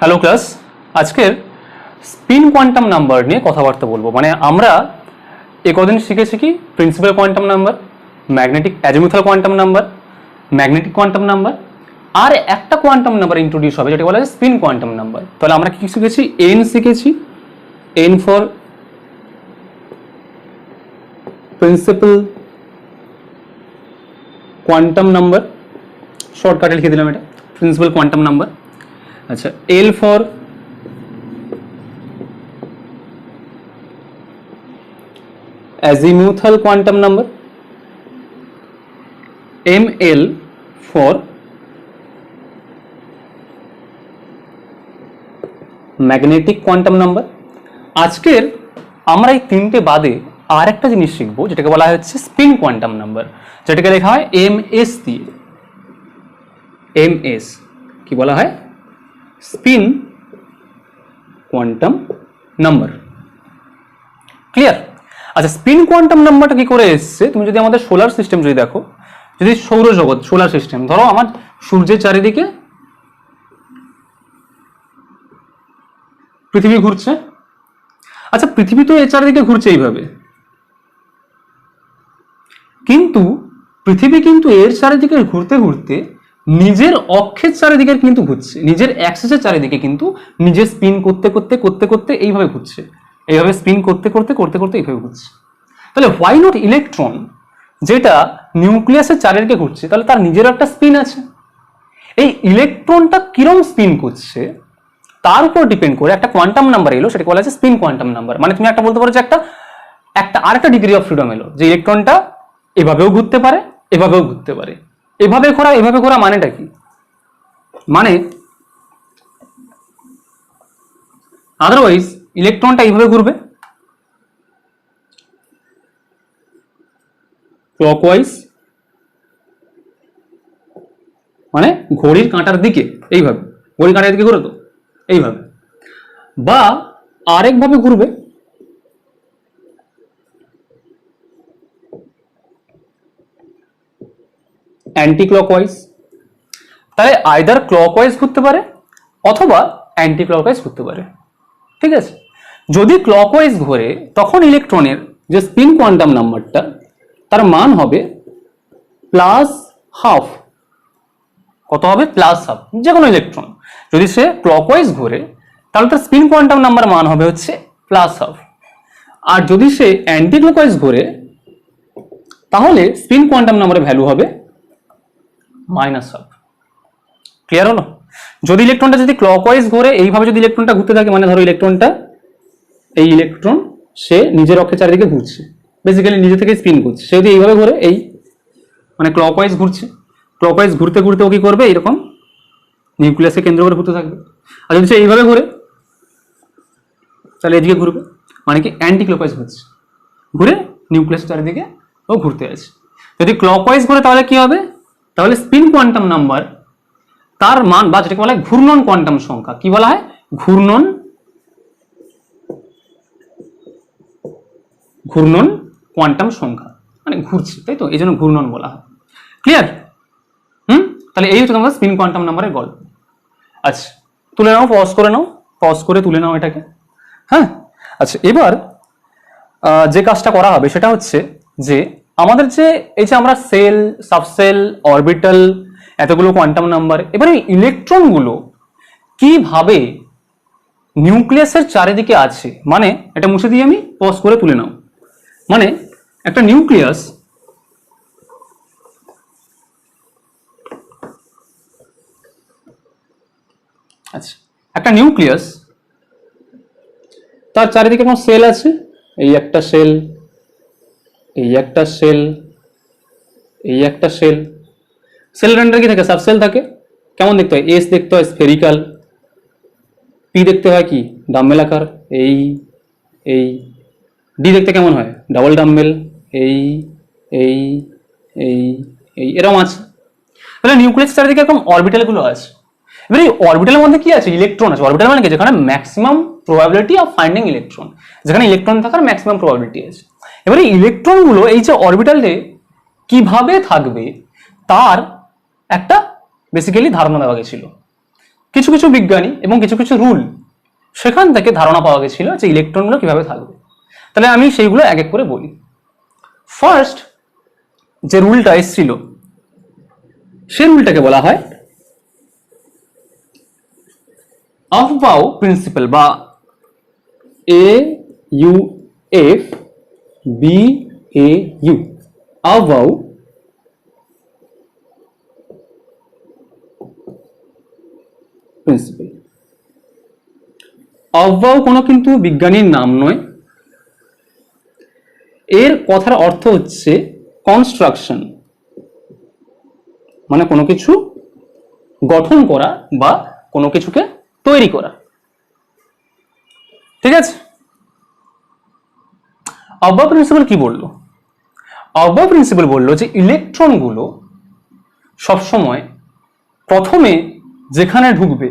Hello class, আজকের spin quantum number নিয়ে কথাবার্তা বলবো। মানে আমরা কদিন শিখেছি কি principal quantum number, magnetic azimuthal quantum number, magnetic quantum number, আর একটা কোয়ান্টাম নাম্বার ইন্ট্রোডিউস হবে যেটা বলা হয় স্পিন কোয়ান্টাম নাম্বার। তাহলে আমরা কি শিখেছি? এন শিখেছি, N for principal quantum number, শর্টকাটে লিখে দিলাম এটা প্রিন্সিপাল কোয়ান্টাম নাম্বার। আচ্ছা, L for azimuthal quantum number, ml for magnetic quantum number। আজকের আমরা এই তিনটে বাদে আর একটা জিনিস শিখবো যেটাকে বলা হচ্ছে স্পিন কোয়ান্টাম নাম্বার, যেটাকে লেখা হয় ms দিয়ে। ms কি বলা হয়? Spin quantum number. ক্লিয়ার? আচ্ছা, স্পিন কোয়ান্টাম নাম্বারটা কি করে এসছে? তুমি যদি আমাদের সোলার সিস্টেম যদি দেখো, যদি সৌরজগৎ সোলার সিস্টেম ধরো, আমার সূর্যের চারিদিকে পৃথিবী ঘুরছে। আচ্ছা, পৃথিবী তো এর চারিদিকে ঘুরছে এইভাবে, কিন্তু পৃথিবী কিন্তু এর চারিদিকে ঘুরতে ঘুরতে নিজের অক্ষের চারিদিকে কিন্তু ঘুরছে, নিজের অ্যাক্সিসের চারিদিকে কিন্তু নিজের স্পিন করতে করতে করতে করতে এইভাবে ঘুরছে, এইভাবে স্পিন করতে করতে করতে করতে এইভাবে ঘুরছে। তাহলে হোয়াই নট ইলেকট্রন, যেটা নিউক্লিয়াসের চারিদিকে ঘুরছে, তাহলে তার নিজের একটা স্পিন আছে। এই ইলেকট্রনটা কিরম স্পিন করছে তার উপর ডিপেন্ড করে একটা কোয়ান্টাম নাম্বার এলো, সেটাকে বলা হচ্ছে স্পিন কোয়ান্টাম নাম্বার। মানে তুমি একটা বলতে পারো যে একটা আরেকটা ডিগ্রি অফ ফ্রিডম এলো, যে ইলেকট্রনটা এভাবেও ঘুরতে পারে, এভাবেও ঘুরতে পারে। এভাবে ঘোরা মানেটা কি? মানে আদারওয়াইজ ইলেকট্রনটা এইভাবে ঘুরবে ক্লকওয়াইজ, মানে ঘড়ির কাঁটার দিকে, এইভাবে ঘড়ির কাঁটার দিকে ঘুরে তো এইভাবে, বা আরেকভাবে ঘুরবে অ্যান্টি ক্লকওয়াইজ। তাহলে আইদার ক্লকওয়াইজ ঘুরতে পারে অথবা অ্যান্টি ক্লকওয়াইজ ঘুরতে পারে। ঠিক আছে? যদি ক্লকওয়াইজ ঘোরে তখন ইলেকট্রনের যে স্পিন কোয়ান্টাম নাম্বারটা তার মান হবে প্লাস হাফ। কত হবে? Plus half. যে কোনো ইলেকট্রন যদি সে ক্লকওয়াইজ ঘোরে তাহলে তার স্পিন কোয়ান্টাম নাম্বার মান হবে হচ্ছে প্লাস হাফ। আর যদি সে অ্যান্টি ক্লকওয়াইজ ঘোরে তাহলে স্পিন কোয়ান্টাম নাম্বারের ভ্যালু হবে মাইনাস হাফ। ক্লিয়ার হলো? যদি ইলেকট্রনটা যদি ক্লকওয়াইজ ঘোরে, এইভাবে যদি ইলেকট্রনটা ঘুরতে থাকে, মানে ধরো ইলেকট্রনটা, এই ইলেকট্রন সে নিজের অক্ষের চারিদিকে ঘুরছে, বেসিক্যালি নিজে থেকে স্পিন করছে। সে যদি এইভাবে ঘোরে, এই মানে ক্লকওয়াইজ ঘুরছে, ক্লকওয়াইজ ঘুরতে ঘুরতে ও কি করবে? এরকম নিউক্লিয়াসকে কেন্দ্র করে ঘুরতে থাকবে। আর যদি সে এইভাবে ঘোরে তাহলে এদিকে ঘুরবে, মানে কি অ্যান্টি ক্লকওয়াইজ ঘুরছে, ঘুরে নিউক্লিয়াসের চারিদিকে ও ঘুরতে আছে। যদি ক্লকওয়াইজ ঘোরে তাহলে কি হবে? তাহলে স্পিন কোয়ান্টাম নাম্বার তার মান, বা যেটাকে বলা হয় ঘূর্ণন কোয়ান্টাম সংখ্যা, কি বলা হয়? ঘূর্ণন কোয়ান্টাম সংখ্যা, মানে ঘুরছে, তাই তো, এই জন্য ঘূর্ণন বলা হয়। ক্লিয়ার? তাহলে এই হচ্ছে তোমাদের স্পিন কোয়ান্টাম নাম্বারের গল্প। আচ্ছা, তুলে নাও, পজ করে নাও, পজ করে তুলে নাও এটাকে। হ্যাঁ, আচ্ছা, এবার যে কাজটা করা হবে সেটা হচ্ছে যে আমাদের যে এই যে আমরা সেল, সাবসেল, অরবিটাল, এতগুলো কোয়ান্টাম নাম্বার, এবারে ইলেকট্রনগুলো কিভাবে নিউক্লিয়াসের চারিদিকে আছে, মানে এটা মুছে দিয়ে আমি পজ করে তুলে নাও। মানে একটা নিউক্লিয়াস, আচ্ছা, একটা নিউক্লিয়াস তার চারিদিকে কোনো সেল আছে, এই একটা সেল, এই একটা সেল, এই একটা সেল। সেলের আন্ডারে কি থাকে? সাবসেল থাকে। কেমন দেখতে হয়? এস দেখতে হয় স্ফেরিক্যাল, পি দেখতে হয় কি ডাম্বেল আকার, এই এই ডি দেখতে কেমন হয়? ডাবল ডাম্বেল, এই এই এই এই এরকম আছে। তাহলে নিউক্লিয়াস চারিদিকে এরকম অরবিটাল গুলো আছে। এবার এই অরবিটালের মধ্যে কি আছে? ইলেকট্রন আছে। অরবিটাল মানে কি? যেখানে maximum probability of finding electron, যেখানে ইলেকট্রন থাকার ম্যাক্সিমাম প্রবাবিলিটি আছে। এবারে ইলেকট্রন গুলো এই যে অরবিটালে কিভাবে থাকবে তার একটা বেসিক্যালি ধারণা দেওয়া গেছিল। কিছু কিছু বিজ্ঞানী এবং কিছু কিছু রুল, সেখান থেকে ধারণা পাওয়া গেছিল যে ইলেকট্রনগুলো কিভাবে থাকবে। তাহলে আমি সেইগুলো এক এক করে বলি। ফার্স্ট যে রুলটা এসেছিল সেই রুলটাকে বলা হয় আফবাউ প্রিন্সিপাল বা AUFBAU, আফবাউ প্রিন্সিপাল। আফবাউ কোনো কিন্তু বিজ্ঞানীর নাম নয়, এর কথার অর্থ হচ্ছে কনস্ট্রাকশন, মানে কোনো কিছু গঠন করা বা কোনো কিছুকে তৈরি করা। ঠিক আছে, আফবাউ প্রিন্সিপাল কি বললো? আফবাউ প্রিন্সিপাল বললো যে ইলেকট্রনগুলো সবসময় প্রথমে যেখানে ঢুকবে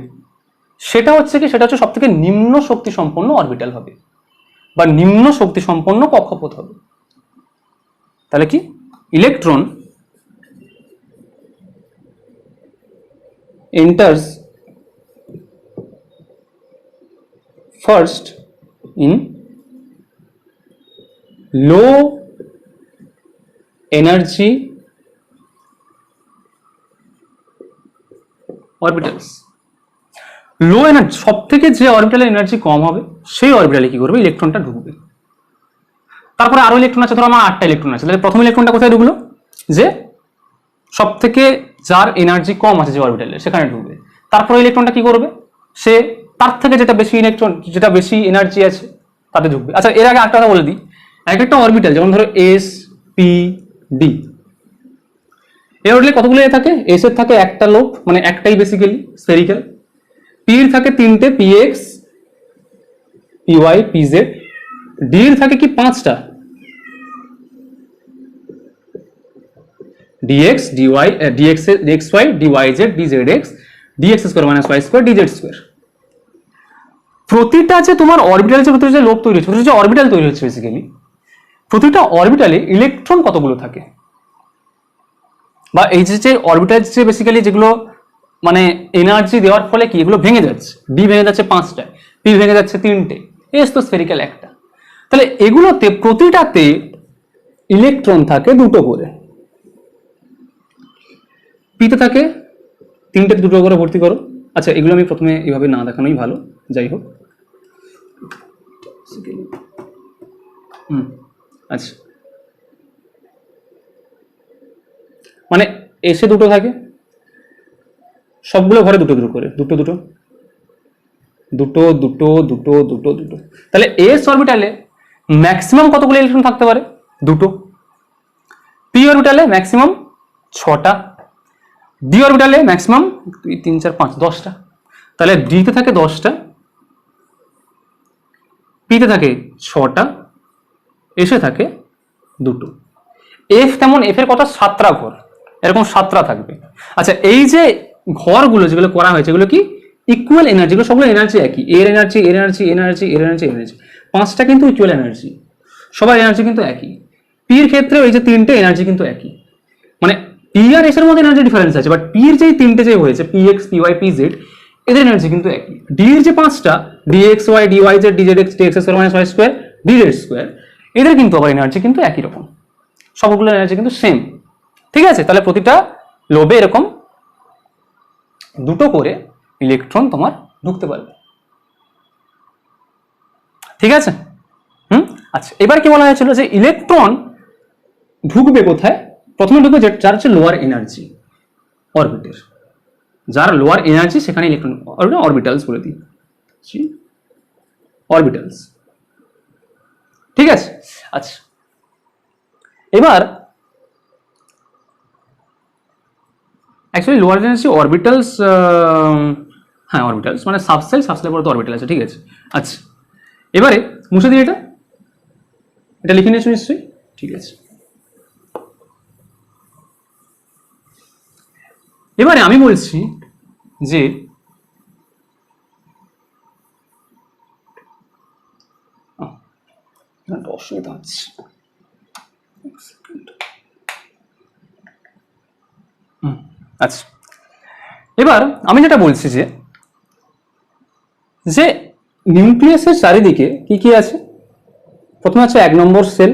সেটা হচ্ছে সব থেকে নিম্ন শক্তি সম্পন্ন অরবিটাল হবে বা নিম্ন শক্তি সম্পন্ন কক্ষপথ হবে। তাহলে কি, electron enters first in low energy orbitals। Low energy, সব থেকে যে অরবিটালের এনার্জি কম হবে সেই অরবিটালে কি করবে, ইলেকট্রনটা ঢুকবে। তারপরে আরো ইলেকট্রন আছে, ধরো আমার 8টা ইলেকট্রন আছে, তাহলে প্রথম ইলেকট্রনটা কোথায় ঢুকলো, যে সব থেকে যার এনার্জি কম আছে যে অরবিটালে সেখানে ঢুকবে। তারপরে ইলেকট্রনটা কি করবে, সে তার থেকে যেটা বেশি ইলেকট্রন, যেটা বেশি এনার্জি আছে তাতে ঢুকবে। আচ্ছা, এর আগে একটা কথা বলে দিই, এক একটা অরবিটাল যেমন ধরো S P D, এই অরবিটালে কতগুলো এ থাকে, এস এর থাকে একটা লোব, মানে একটাই বেসিক্যালি স্ফেরিক্যাল। পি এর থাকে তিনটে, PX PY PZ। ডি এর থাকে কি 5টা, dx dy dxy dyz dzx dx square minus y square dz square. প্রতিটা যে তোমার অরবিটালের ভিতরে যে লোব তৈরি হচ্ছে, যে অরবিটাল তৈরি হচ্ছে, বেসিক্যালি প্রতিটা অরবিটালে ইলেকট্রন কতগুলো থাকে, বা এই যে অরবিটাল যে বেসিক্যালি যেগুলো মানে এনার্জি দেওয়ার ফলে কি এগুলো ভেঙে যাচ্ছে, ডি ভেঙে যাচ্ছে 5টায়, পি ভেঙে যাচ্ছে 3টে, এস তো স্ফেরিক্যাল একটা। তাহলে এগুলোতে প্রতিটাতে ইলেকট্রন থাকে 2টো করে। পিতে থাকে 3টে, 2টো করে ভর্তি করো। আচ্ছা, এগুলো আমি প্রথমে এইভাবে না দেখানোই ভালো, যাই হোক। আচ্ছা, মানে এসে 2টো থাকে, সবগুলো ঘরে 2টো 2টো করে, 2টো 2টো 2টো 2টো 2টো 2টো 2টো। তাহলে এস অরবিটালে ম্যাক্সিমাম কতগুলো ইলেকট্রন থাকতে পারে, 2টো। পি অরবিটালে ম্যাক্সিমাম 6টা। ডি অরবিটালে ম্যাক্সিমাম 2 3 4 5 10টা। তাহলে ডিতে থাকে 10টা, পিতে থাকে 6টা, এসে থাকে 2টো। এফ তেমন, এফ এর কত, 7টা ঘর, এরকম 7টা থাকবে। আচ্ছা, এই যে ঘরগুলো যেগুলো করা হয়েছে এগুলো কি ইকুয়াল এনার্জি, এগুলো সবগুলো এনার্জি একই, এর এনার্জি এর এনার্জি এনার্জি এর এনার্জি এনার্জি, 5টা কিন্তু ইকুয়াল এনার্জি, সবার এনার্জি কিন্তু একই। পি এর ক্ষেত্রে এই যে 3টে এনার্জি কিন্তু একই, মানে পি আর এস এর মধ্যে এনার্জি ডিফারেন্স আছে, বাট পি এর যেই 3টে যে হয়েছে PX PY PZ এদের এনার্জি কিন্তু একই। ডি এর যে 5টা DXY DYZ DZX DX square minus y square DZ square, এদের কিন্তু আবার এনার্জি কিন্তু একই রকম, সবগুলো এনার্জি কিন্তু সেম। ঠিক আছে, তাহলে প্রতিটা লোবে এরকম 2টো করে ইলেকট্রন তোমার ঢুকতে পারবে। ঠিক আছে, আচ্ছা, এবার কি বলা হয়েছিল যে ইলেকট্রন ঢুকবে কোথায়, প্রথমে ঢুকবে যার হচ্ছে লোয়ার এনার্জি অরবিটাল, যার লোয়ার এনার্জি সেখানে ইলেকট্রন অরবিটালস বলে দিই, অরবিটালস। ঠিক আছে, আচ্ছা, এবার অ্যাকচুয়ালি লোয়ার এনার্জি অরবিটালস, হ্যাঁ অরবিটালস মানে সাবসেল, সাবসেলের পরে তো অরবিটাল আছে। ঠিক আছে, আচ্ছা, এবারে মুছে দিই, এটা লিখে নিয়েছো নিশ্চয়ই। ঠিক আছে, এবারে আমি বলছি যে অসুবিধা হচ্ছে, আচ্ছা, এবার আমি যেটা বলছি যে যে নিউক্লিয়াসের চারিদিকে কি কি আছে। প্রথমে আছে 1 নম্বর সেল,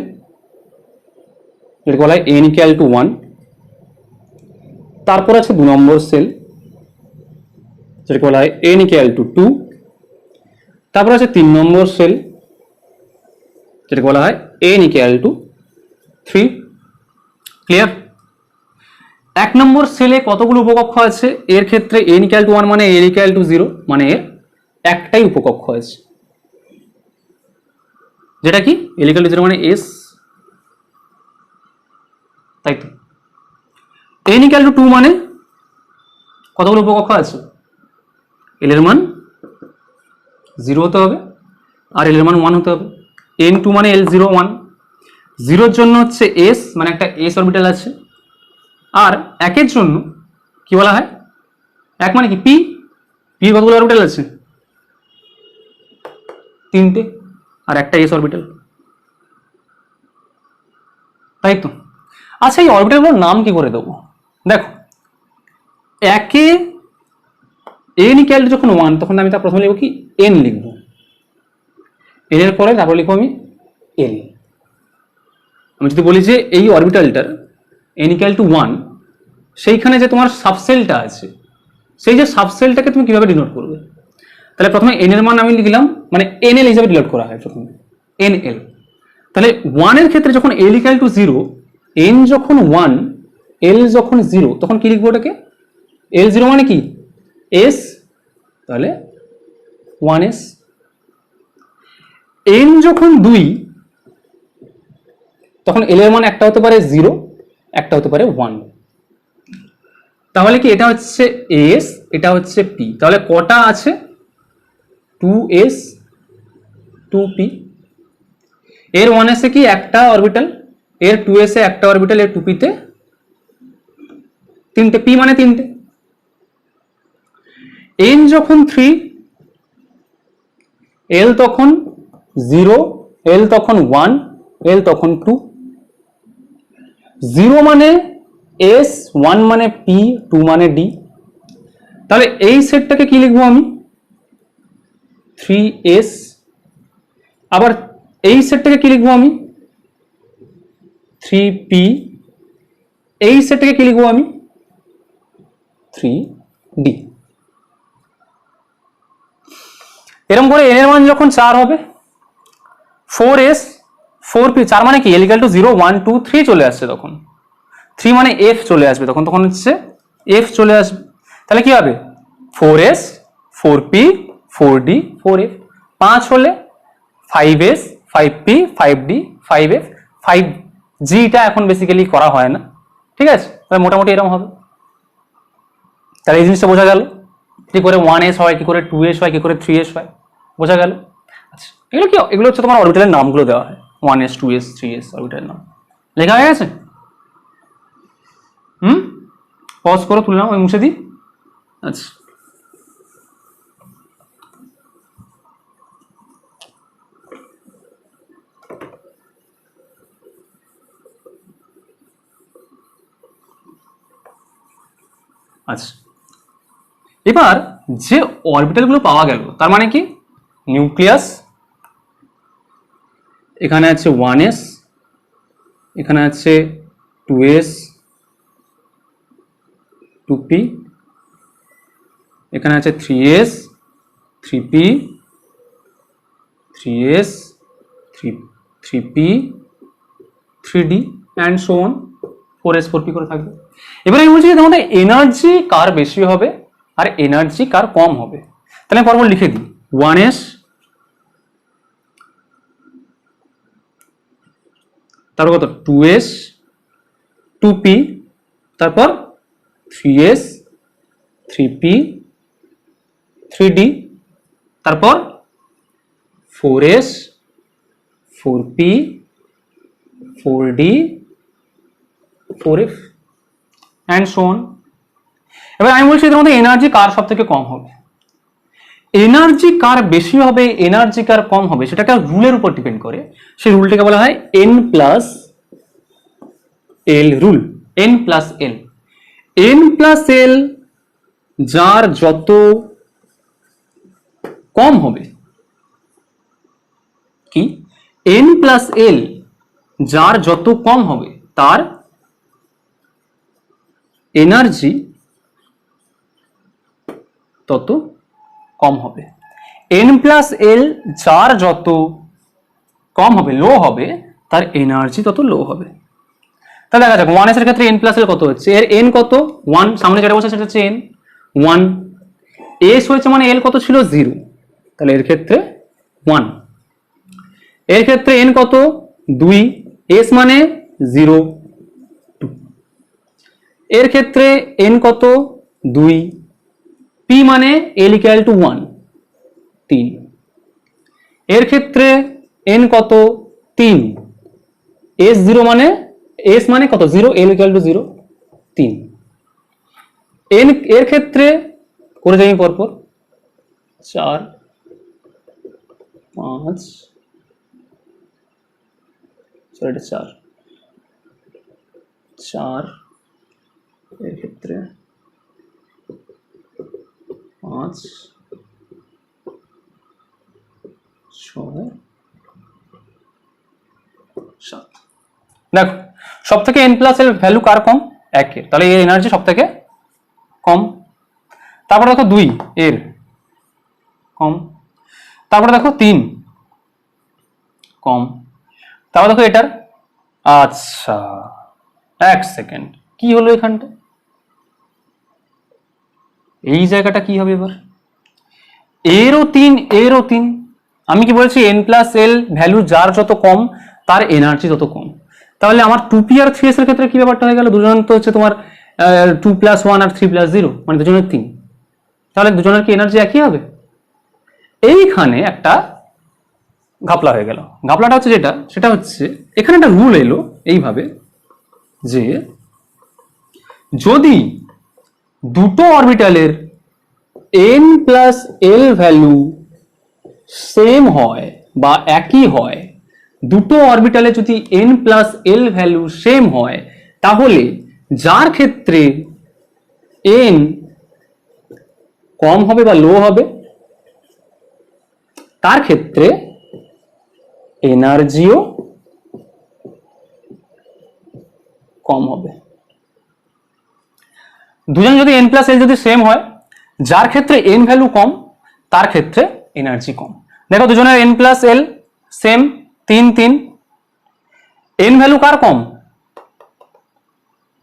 যেটাকে বলা হয় n ইকুয়াল টু 1। তারপর আছে 2 নম্বর সেল, যেটাকে বলা হয় n ইকুয়াল টু 2। তারপর আছে 3 নম্বর সেল, যেটাকে বলা হয় n ইকুয়াল টু 3। ক্লিয়ার? 1 নম্বর সেলে কতগুলো উপকক্ষ আছে? এর ক্ষেত্রে n ইকুয়াল টু 1 মানে n ইকুয়াল টু 0, মানে এর একটাই উপকক্ষ আছে, যেটা কি n ইকুয়াল টু 0 মানে s, তাই তো। n ইকুয়াল টু 2 মানে কতগুলো উপকক্ষ আছে? l এর মান 0 হতে হবে আর l এর মান 1 হতে হবে। n2 মানে l0 1, 0 এর জন্য হচ্ছে s, মানে একটা s অরবিটাল আছে। আর 1 এর জন্য কি বলা হয়? 1 মানে কি p, p কতগুলো অরবিটাল আছে? 3টে, আর একটা s অরবিটাল, তাই তো। আচ্ছা, এই অরবিটালগুলোর নাম কি করে দেবো? দেখো, একে n ইকুয়াল টু যখন 1, তখন আমি তার প্রথমে লিখবো কি n লিখবো, n এর পরে তারপর লিখবো আমি l। আমি যদি বলি যে এই অরবিটালটার n ইকুয়াল টু 1, সেইখানে যে তোমার সাবসেলটা আছে, সেই যে সাবসেলটাকে তুমি কিভাবে ডিনোট করবে? তাহলে প্রথমে n এর মান আমি লিখলাম, মানে nl হিসাবে ডিনোট করা হয় প্রথমে nl। তাহলে 1 এর ক্ষেত্রে যখন l ইকুয়াল টু 0, n যখন 1, l যখন 0, তখন কি লিখবো ওটাকে? l0 মানে কি s, তাহলে 1s। n যখন 2, তখন l এর মান একটা হতে পারে 0, একটা হতে পারে 1। তাহলে কি এটা হচ্ছে s, এটা হচ্ছে p, তাহলে কটা আছে? 2s 2p। এর 1s এ কি একটা অরবিটাল, এর 2s এ একটা অরবিটাল, এর 2p তে 3টে, p মানে 3টে। n যখন 3, l তখন 0, l তখন 1, l তখন 2। 0 মানে s, 1 মানে p, 2 মানে d। তাহলে এই সেটটাকে কি লিখবো আমি? 3s। আবার এই সেটটাকে কি লিখবো আমি? 3p। এই সেটটাকে কি লিখবো আমি? 3d। এরকম করে n এর মান যখন 4 হবে, 4s 4p, 4 মানে কি l ইকুয়াল টু 0 1 2 3 চলে আসছে, তখন 3 মানে f চলে আসবে, তখন হচ্ছে f চলে আসবে। তাহলে কি হবে? 4s 4p 4d 4f। 5 হলে 5s 5p 5d 5f 5g, টা এখন বেসিক্যালি করা হয় না, ঠিক আছে? তাহলে মোটামুটি এরকম হবে। তাহলে এই জিনিসটা বোঝা গেল কি করে 1s হয়, কি করে 2s হয়, কি করে 3s হয়, বোঝা গেল। আচ্ছা, এগুলো কি? এগুলো হচ্ছে তোমার অরবিটালের নামগুলো দেওয়া হয়, 1s 2s 3s অরবিটালের নাম লেখা হয়ে গেছে। পজ করে তুললাম, আমি মুছে দিই। আচ্ছা, আচ্ছা, এবার যে অরবিটালগুলো পাওয়া গেল, তার মানে কি? নিউক্লিয়াস, এখানে আছে 1s, এখানে আছে 2s 2p, এখানে আছে 3s 3p 3s 3p 3d and so on, 4s 4p করে থাকবে। এবার আমি বলছি যে তোমাদের এনার্জি কার বেশি হবে আর এনার্জি কার কম হবে। তাহলে আমি পরপর লিখে দিই, 1s, তারপর কত? 2s 2p, তারপর 3s 3p 3d, তারপর 4s 4p 4d 4f and so on. এবার আমি বলছি এদের মধ্যে এনার্জি কার সব থেকে কম হবে। এনার্জি কার বেশি হবে, এনার্জি কার কম হবে, সেটা একটা রুলের উপর ডিপেন্ড করে। সেই রুলটাকে বলা হয় n plus l rule. n plus l, n plus l, যার যত কম হবে কি n প্লাস এল, যার যত কম হবে তার এনার্জি তত কম হবে। n প্লাস এল যার যত কম হবে, লো হবে, তার এনার্জি তত লো হবে। তাহলে দেখা যাক 1s এর ক্ষেত্রে n প্লাস এল কত হচ্ছে, এর n কত 1, সামনে যেটা বসে সেটা হচ্ছে n 1, s হয়েছে মানে l কত ছিল 0, তাহলে এর ক্ষেত্রে 1, এর ক্ষেত্রে n কত 2, s মানে 0 2, এর ক্ষেত্রে n কত 2, p মানে l ইকুয়াল টু 1 3, এর ক্ষেত্রে n কত 3, s 0 মানে s মানে কত 0, l ইকুয়াল টু 0 3, n এর ক্ষেত্রে করে যাই পরপর 4 5 এটা 4 4, এর ক্ষেত্রে 5 6 7। দেখো সব থেকে n প্লাস এর ভ্যালু কার কম, 1 এর, তাহলে এর এনার্জি সব থেকে কম। তারপরে দেখো 2 এর কম, তারপরে দেখো 3 কম, তারপর দেখো এটার, আচ্ছা এক সেকেন্ড কি হলো এখানটা, এই জায়গাটা কি হবে এবার, এরও 3 এরও 3, আমি কি বলছি n প্লাস এল ভ্যালু যার যত কম তার এনার্জি তত কম। তাহলে আমার 2p আর 3s এর ক্ষেত্রে কি ব্যাপারটা হয়ে গেল, দুজন তো হচ্ছে তোমার 2 প্লাস 1 আর 3 প্লাস 0 মানে দুজনের 3, তাহলে দুজনের কি এনার্জি একই হবে। এইখানে একটা ঘাপলা হয়ে গেল, ঘাপলাটা হচ্ছে যেটা, সেটা হচ্ছে এখানে একটা রুল এলো এইভাবে যে যদি দুটো অরবিটালের n plus L value same হয় বা একই হয়, দুটো অরবিটালে যদি n plus L value same হয়, তাহলে যার ক্ষেত্রে n কম হবে বা লো হবে তার ক্ষেত্রে এনার্জিও কম হবে। দুজন যদি n প্লাস এল যদি সেম হয়, যার ক্ষেত্রে n ভ্যালু কম তার ক্ষেত্রে এনার্জি কম। দেখো দুজনের n plus L same 3 3, n value কার কম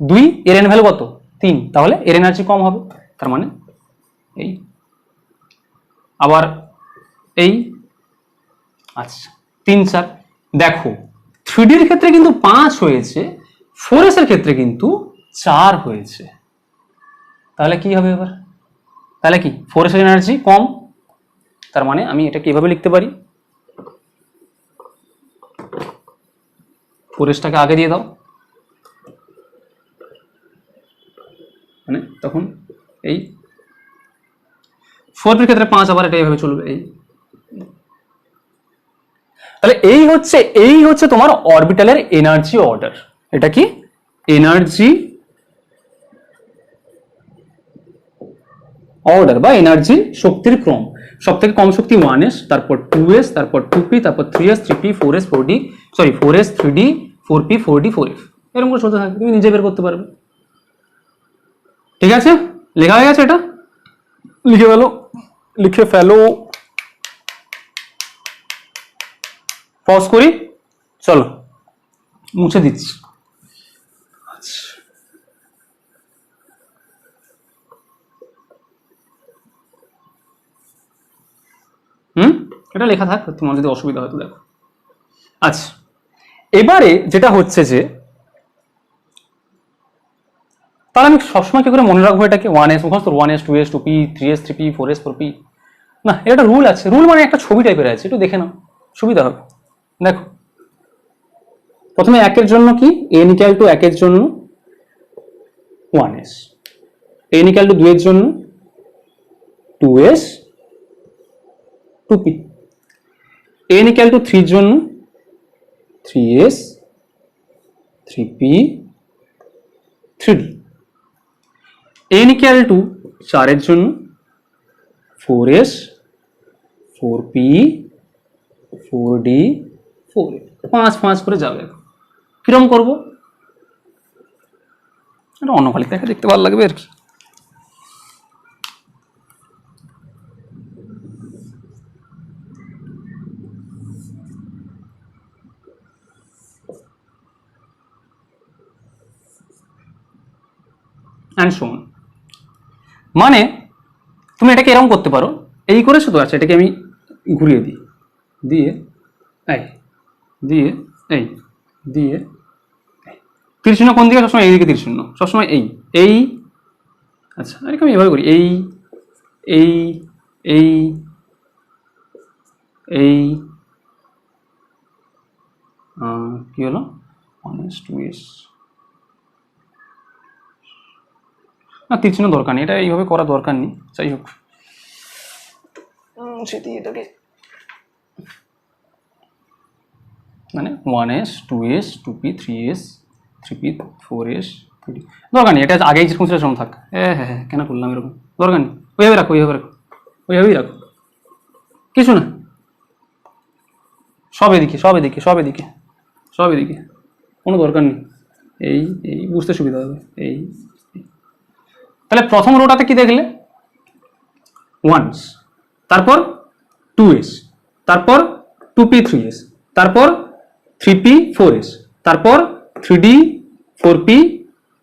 2, এর n ভ্যালু কত 3, তাহলে এর এনার্জি কম হবে, তার মানে এই, আবার এই, আচ্ছা 3 4। দেখো 3D এর ক্ষেত্রে কিন্তু 5 হয়েছে, 4s এর ক্ষেত্রে কিন্তু 4 হয়েছে, তাহলে কি হবে এবার, তাহলে কি 4s এর এনার্জি কম, তার মানে আমি এটা কিভাবে লিখতে পারি, 4s টাকে আগে দিয়ে দাও, মানে তখন এই 4 এর ক্ষেত্রে 5, আবার এটা এইভাবে চলবে এই, তাহলে এই হচ্ছে তোমার অরবিটালের এনার্জি অর্ডার। এটা কি এনার্জি অর্ডার বা এনার্জি শক্তির ক্রম। সব থেকে কম শক্তি 1s, তারপর 2s, তারপর 2p, তারপর 3s 3p 4s 4d, sorry 4s 3d 4p 4d 4f, এরকম করে চলতে থাকবে, তুমি নিজে বের করতে পারবে। ঠিক আছে, লেখা হয়ে গেছে, এটা লিখে ফেলো। পজ করি, চলো মুছে দিচ্ছি। এটা লেখা থাক, তোমার যদি অসুবিধা হয় তো দেখো। আচ্ছা এবারে যেটা হচ্ছে যে, তাহলে আমি সবসময় কি করে মনে রাখবো এটাকে 1s মুখস্থ, 1s 2s 2p 3s 3p 4s 4p, না এটা একটা রুল আছে, রুল মানে একটা ছবি টাইপের আছে, একটু দেখে নাও সুবিধা হবে। দেখো প্রথমে 1 এর জন্য কি n ইকুয়াল টু 1 এর জন্য 1s, n ইকুয়াল টু 2 এর জন্য 2s 2p, n equal to 3 এর জন্য 3s 3p 3d, n equal to 4 এর জন্য 4s 4p 4d 4a, 5 করে যাবে। কিরম করবো? এটা অন্য খালি দেখতে ভালো লাগবে আর কি। And so on. মানে তুমি এটাকে এরকম করতে পারো, এই করেছো তো, আচ্ছা এটাকে আমি ঘুরিয়ে দিই, দিয়ে এই দিয়ে এই দিয়ে তীর চিহ্ন কোন দিকে? সবসময় এইদিকে তীর চিহ্ন, সবসময় এই। আচ্ছা এরকম আমি এভাবে করি, এই এই এই এই কি হলো? 1s 2s না, তীর চিহ্ন দরকার নেই, এটা এইভাবে করা দরকার নেই। যাই হোক, সেটি এটাকে মানে 1s 2s 2p 3s 3p 4s 3d দরকার নেই, এটা আগেই যেরকম ছিল সেরকম থাক। হ্যাঁ কেন করলাম এরকম? দরকার নেই, ওইভাবে রাখো ওইভাবেই রাখো, কিছু না। সব এদিকে কোনো দরকার নেই। এই বুঝতে সুবিধা হবে। এই তাহলে প্রথম রোটাতে কি দেখলে? 1s, তারপর 2s, তারপর 2p 3s, তারপর 3p 4s, তারপর 3d 4p,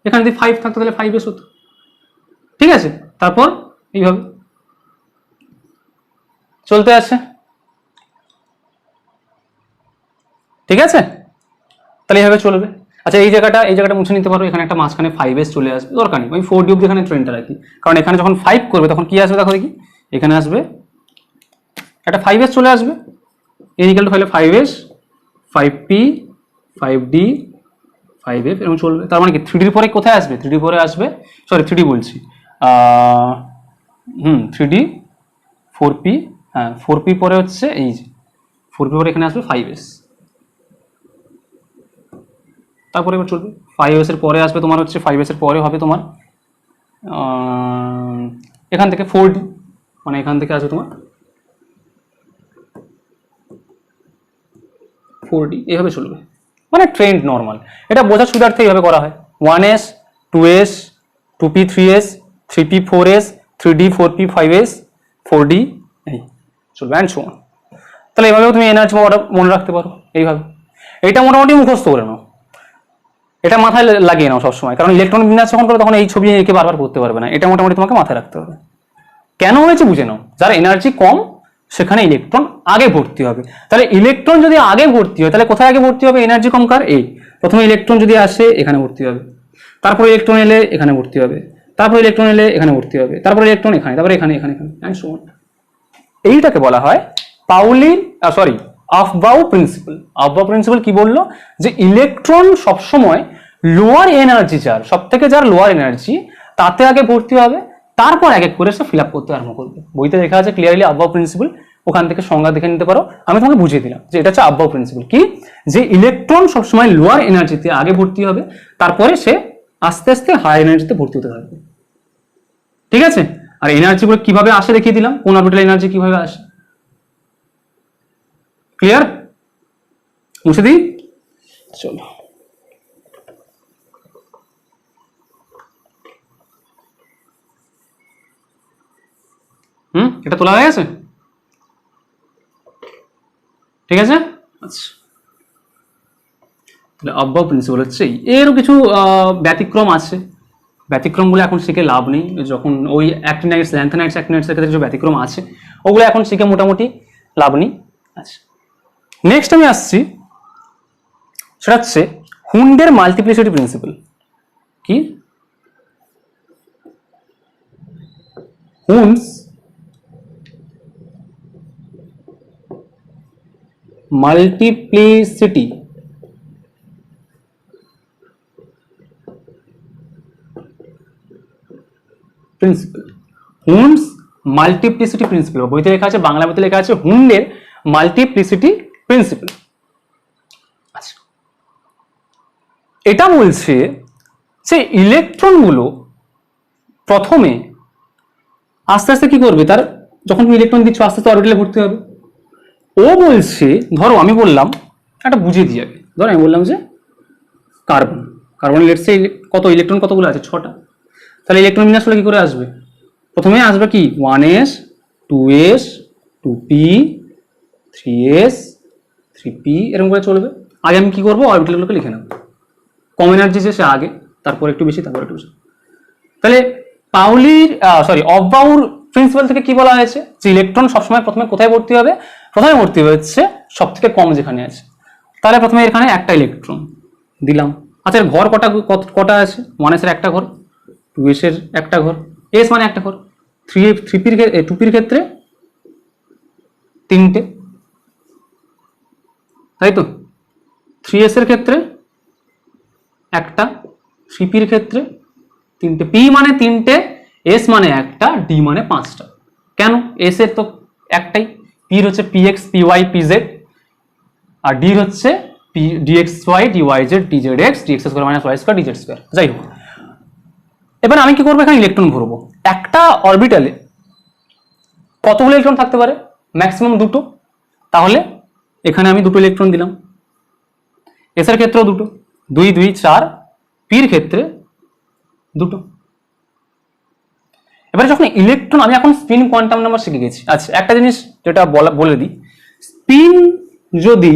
এখানে যদি 5 থাকতো তাহলে 5s হতো। ঠিক আছে, তারপর এইভাবে চলতে আছে। ঠিক আছে, তাহলে এইভাবে চলবে। আচ্ছা এই জায়গাটা মুছে নিতে পারো, এখানে একটা মাঝখানে 5s চলে আসবে, দরকার নেই। আমি 4d অব্দি এখানে ট্রেনটা রাখি, কারণ এখানে যখন 5 করবে তখন কি আসবে দেখো দেখি, এখানে আসবে একটা 5s চলে আসবে, n = 5s 5p 5d 5f এরকম চলবে। তার মানে কি 3d পরে কোথায় আসবে? 3d পরে আসবে, সরি 3d বলছি, 3d 4p, হ্যাঁ 4p পরে হচ্ছে এই যে 4p পরে এখানে আসবে 5s, তারপরে এবার চলবে 5s এর পরে আসবে তোমার হচ্ছে 5s এর পরে হবে তোমার এখান থেকে 4d, মানে এখান থেকে আসবে তোমার 4d, এইভাবে চলবে। মানে ট্রেন্ড নর্মাল, এটা বোঝার সুবিধার্থে এইভাবে করা হয়। 1s 2s 2p 3s 3p 4s 3d 4p 5s 4d এই চলবে অ্যান্ড সো অন। তাহলে এইভাবেও তুমি এনার্জি মনে রাখতে পারো এইভাবে। এইটা মোটামুটি মুখস্থ করে নাও, এটা মাথায় লাগিয়ে নাও সবসময়, কারণ ইলেকট্রন বিন্যাস যখন করো তখন এই ছবি এঁকে বারবার করতে পারবে না, এটা মোটামুটি তোমাকে মাথায় রাখতে হবে। কেন হয়েছে বুঝে নাও, যার এনার্জি কম সেখানে ইলেকট্রন আগে ভর্তি হবে। তাহলে ইলেকট্রন যদি আগে ভর্তি হয় তাহলে কোথায় আগে ভর্তি হবে? এনার্জি কম কার? এই প্রথমে ইলেকট্রন যদি আসে এখানে ভর্তি হবে, তারপর ইলেকট্রন এলে এখানে ভর্তি হবে, তারপর ইলেকট্রন এলে এখানে ভর্তি হবে, তারপর ইলেকট্রন এখানে, তারপরে এখানে এন্ড সো অন। এইটাকে বলা হয় পাউলির আফবাউ প্রিন্সিপাল। আফবাউ প্রিন্সিপাল কি বললো? যে ইলেকট্রন সবসময় লোয়ার এনার্জি, সব থেকে যার লোয়ার এনার্জি তাতে আগে ভর্তি হবে, তারপর এক এক করে সে ফিল আপ করতে আরম্ভ করবে। বইতে লেখা আছে ক্লিয়ারলি আফবাউ প্রিন্সিপাল, ওখান থেকে সংজ্ঞা দেখে নিতে পারো। আমি তোমাকে বুঝিয়ে দিলাম যে এটা হচ্ছে আফবাউ প্রিন্সিপাল, কি যে ইলেকট্রন সবসময় লোয়ার এনার্জিতে আগে ভর্তি হবে, তারপরে সে আস্তে আস্তে হাই এনার্জিতে ভর্তি হতে থাকবে। ঠিক আছে, আর এনার্জিগুলো কিভাবে আসে দেখিয়ে দিলাম, কোন অরবিটাল এনার্জি কিভাবে আসে। ক্লিয়ার? মুছে দিই, চলো। এটা তোলা হয়ে গেছে? ঠিক আছে, আচ্ছা তাহলে আফবাউ প্রিন্সিপাল হচ্ছে এরও কিছু ব্যতিক্রম আছে, ব্যতিক্রমগুলো এখন শিখে লাভ নেই। যখন ওই অ্যাক্টিনাইটস ল্যান্থানাইটস অ্যাক্টিনাইটসের ক্ষেত্রে কিছু ব্যতিক্রম আছে, ওগুলো এখন শিখে মোটামুটি লাভ নেই। আচ্ছা নেক্সট আমি আসছি, সেটা হচ্ছে হুন্ডের মাল্টিপ্লিসিটি প্রিন্সিপাল। কি? হুন্ডস মাল্টিপ্লিসিটি প্রিন্সিপাল। হুন্ডস মাল্টিপ্লিসিটি প্রিন্সিপাল, বইতে লেখা আছে, বাংলা বইতে লেখা আছে হুন্ডের মাল্টিপ্লিসিটি প্রিন্সিপাল। আচ্ছা এটা বলছে যে ইলেকট্রনগুলো প্রথমে আস্তে আস্তে কি করবে, তার যখন তুমি ইলেকট্রন দিচ্ছ আস্তে আস্তে অরবিটালে ভর্তি হবে। ও বলছে, ধরো আমি বললাম একটা বুঝিয়ে দিয়ে যাবে, ধরো আমি বললাম যে কার্বন, কার্বনের লেটসে কত ইলেকট্রন কতগুলো আছে 6টা, তাহলে ইলেকট্রন বিন্যাস হলে কি করে আসবে? প্রথমে আসবে কি 1s 2s 2p 3s 3p এরকম করে চলবে। আগে আমি কি করবো, অরবিটালগুলোকে লিখে নেব, কম এনার্জি যে সে আগে, তারপর একটু বেশি, তারপর একটু বেশি। তাহলে পাউলির অফবাউর প্রিন্সিপাল থেকে কি বলা হয়েছে যে ইলেকট্রন সবসময় প্রথমে কোথায় ভর্তি হবে? প্রথমে ভর্তি হচ্ছে সব থেকে কম যেখানে আছে। তাহলে প্রথমে এখানে একটা ইলেকট্রন দিলাম। আচ্ছা এর ঘর কটা আছে? 1s এর একটা ঘর, 2s এর একটা ঘর, s মানে একটা ঘর, 2pর ক্ষেত্রে 3টে, তাই তো? 3s এর ক্ষেত্রে একটা, 3pর ক্ষেত্রে 3টে, p মানে 3টে, s মানে একটা, d মানে 5টা। কেন? s এর তো একটাই, p হচ্ছে px py pz, আর d হচ্ছে dxy dyz dzx dx square minus y square dz square. যাই হোক, এবার আমি কি করবো, এখানে ইলেকট্রন ভরবো। একটা অরবিটালে কতগুলো ইলেকট্রন থাকতে পারে? ম্যাক্সিমাম 2টো। তাহলে এখানে আমি 2টো ইলেকট্রন দিলাম, এস এর ক্ষেত্রেও 2টো, 2 2 4, পির ক্ষেত্রে 2টো। এবারে যখন ইলেকট্রন, আমি এখন স্পিন কোয়ান্টাম নাম্বার শিখে গেছি। আচ্ছা একটা জিনিস যেটা বলে দিই, স্পিন যদি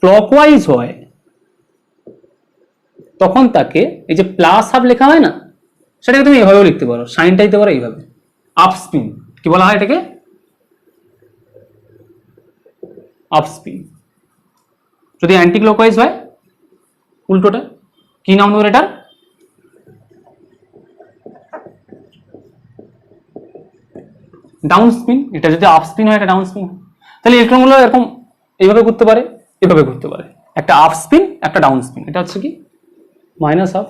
ক্লকওয়াইজ হয় তখন তাকে এই যে প্লাস হাফ লেখা হয় না, সেটাকে তুমি এভাবেও লিখতে পারো, সাইনটা দিতে পারো এইভাবে, আপ স্পিন। কি বলা হয় এটাকে? Up spin. যদি অ্যান্টি ক্লকওয়াইজ হয় উল্টোটা কি নাম দেবো এটার? Down spin. এটা যদি আপ স্পিন হয় এটা ডাউন স্পিন। তাহলে ইলেকট্রনগুলো এরকম এইভাবে ঘুরতে পারে, এভাবে ঘুরতে পারে, একটা আপ স্পিন একটা ডাউন স্পিন। এটা হচ্ছে কি মাইনাস হাফ,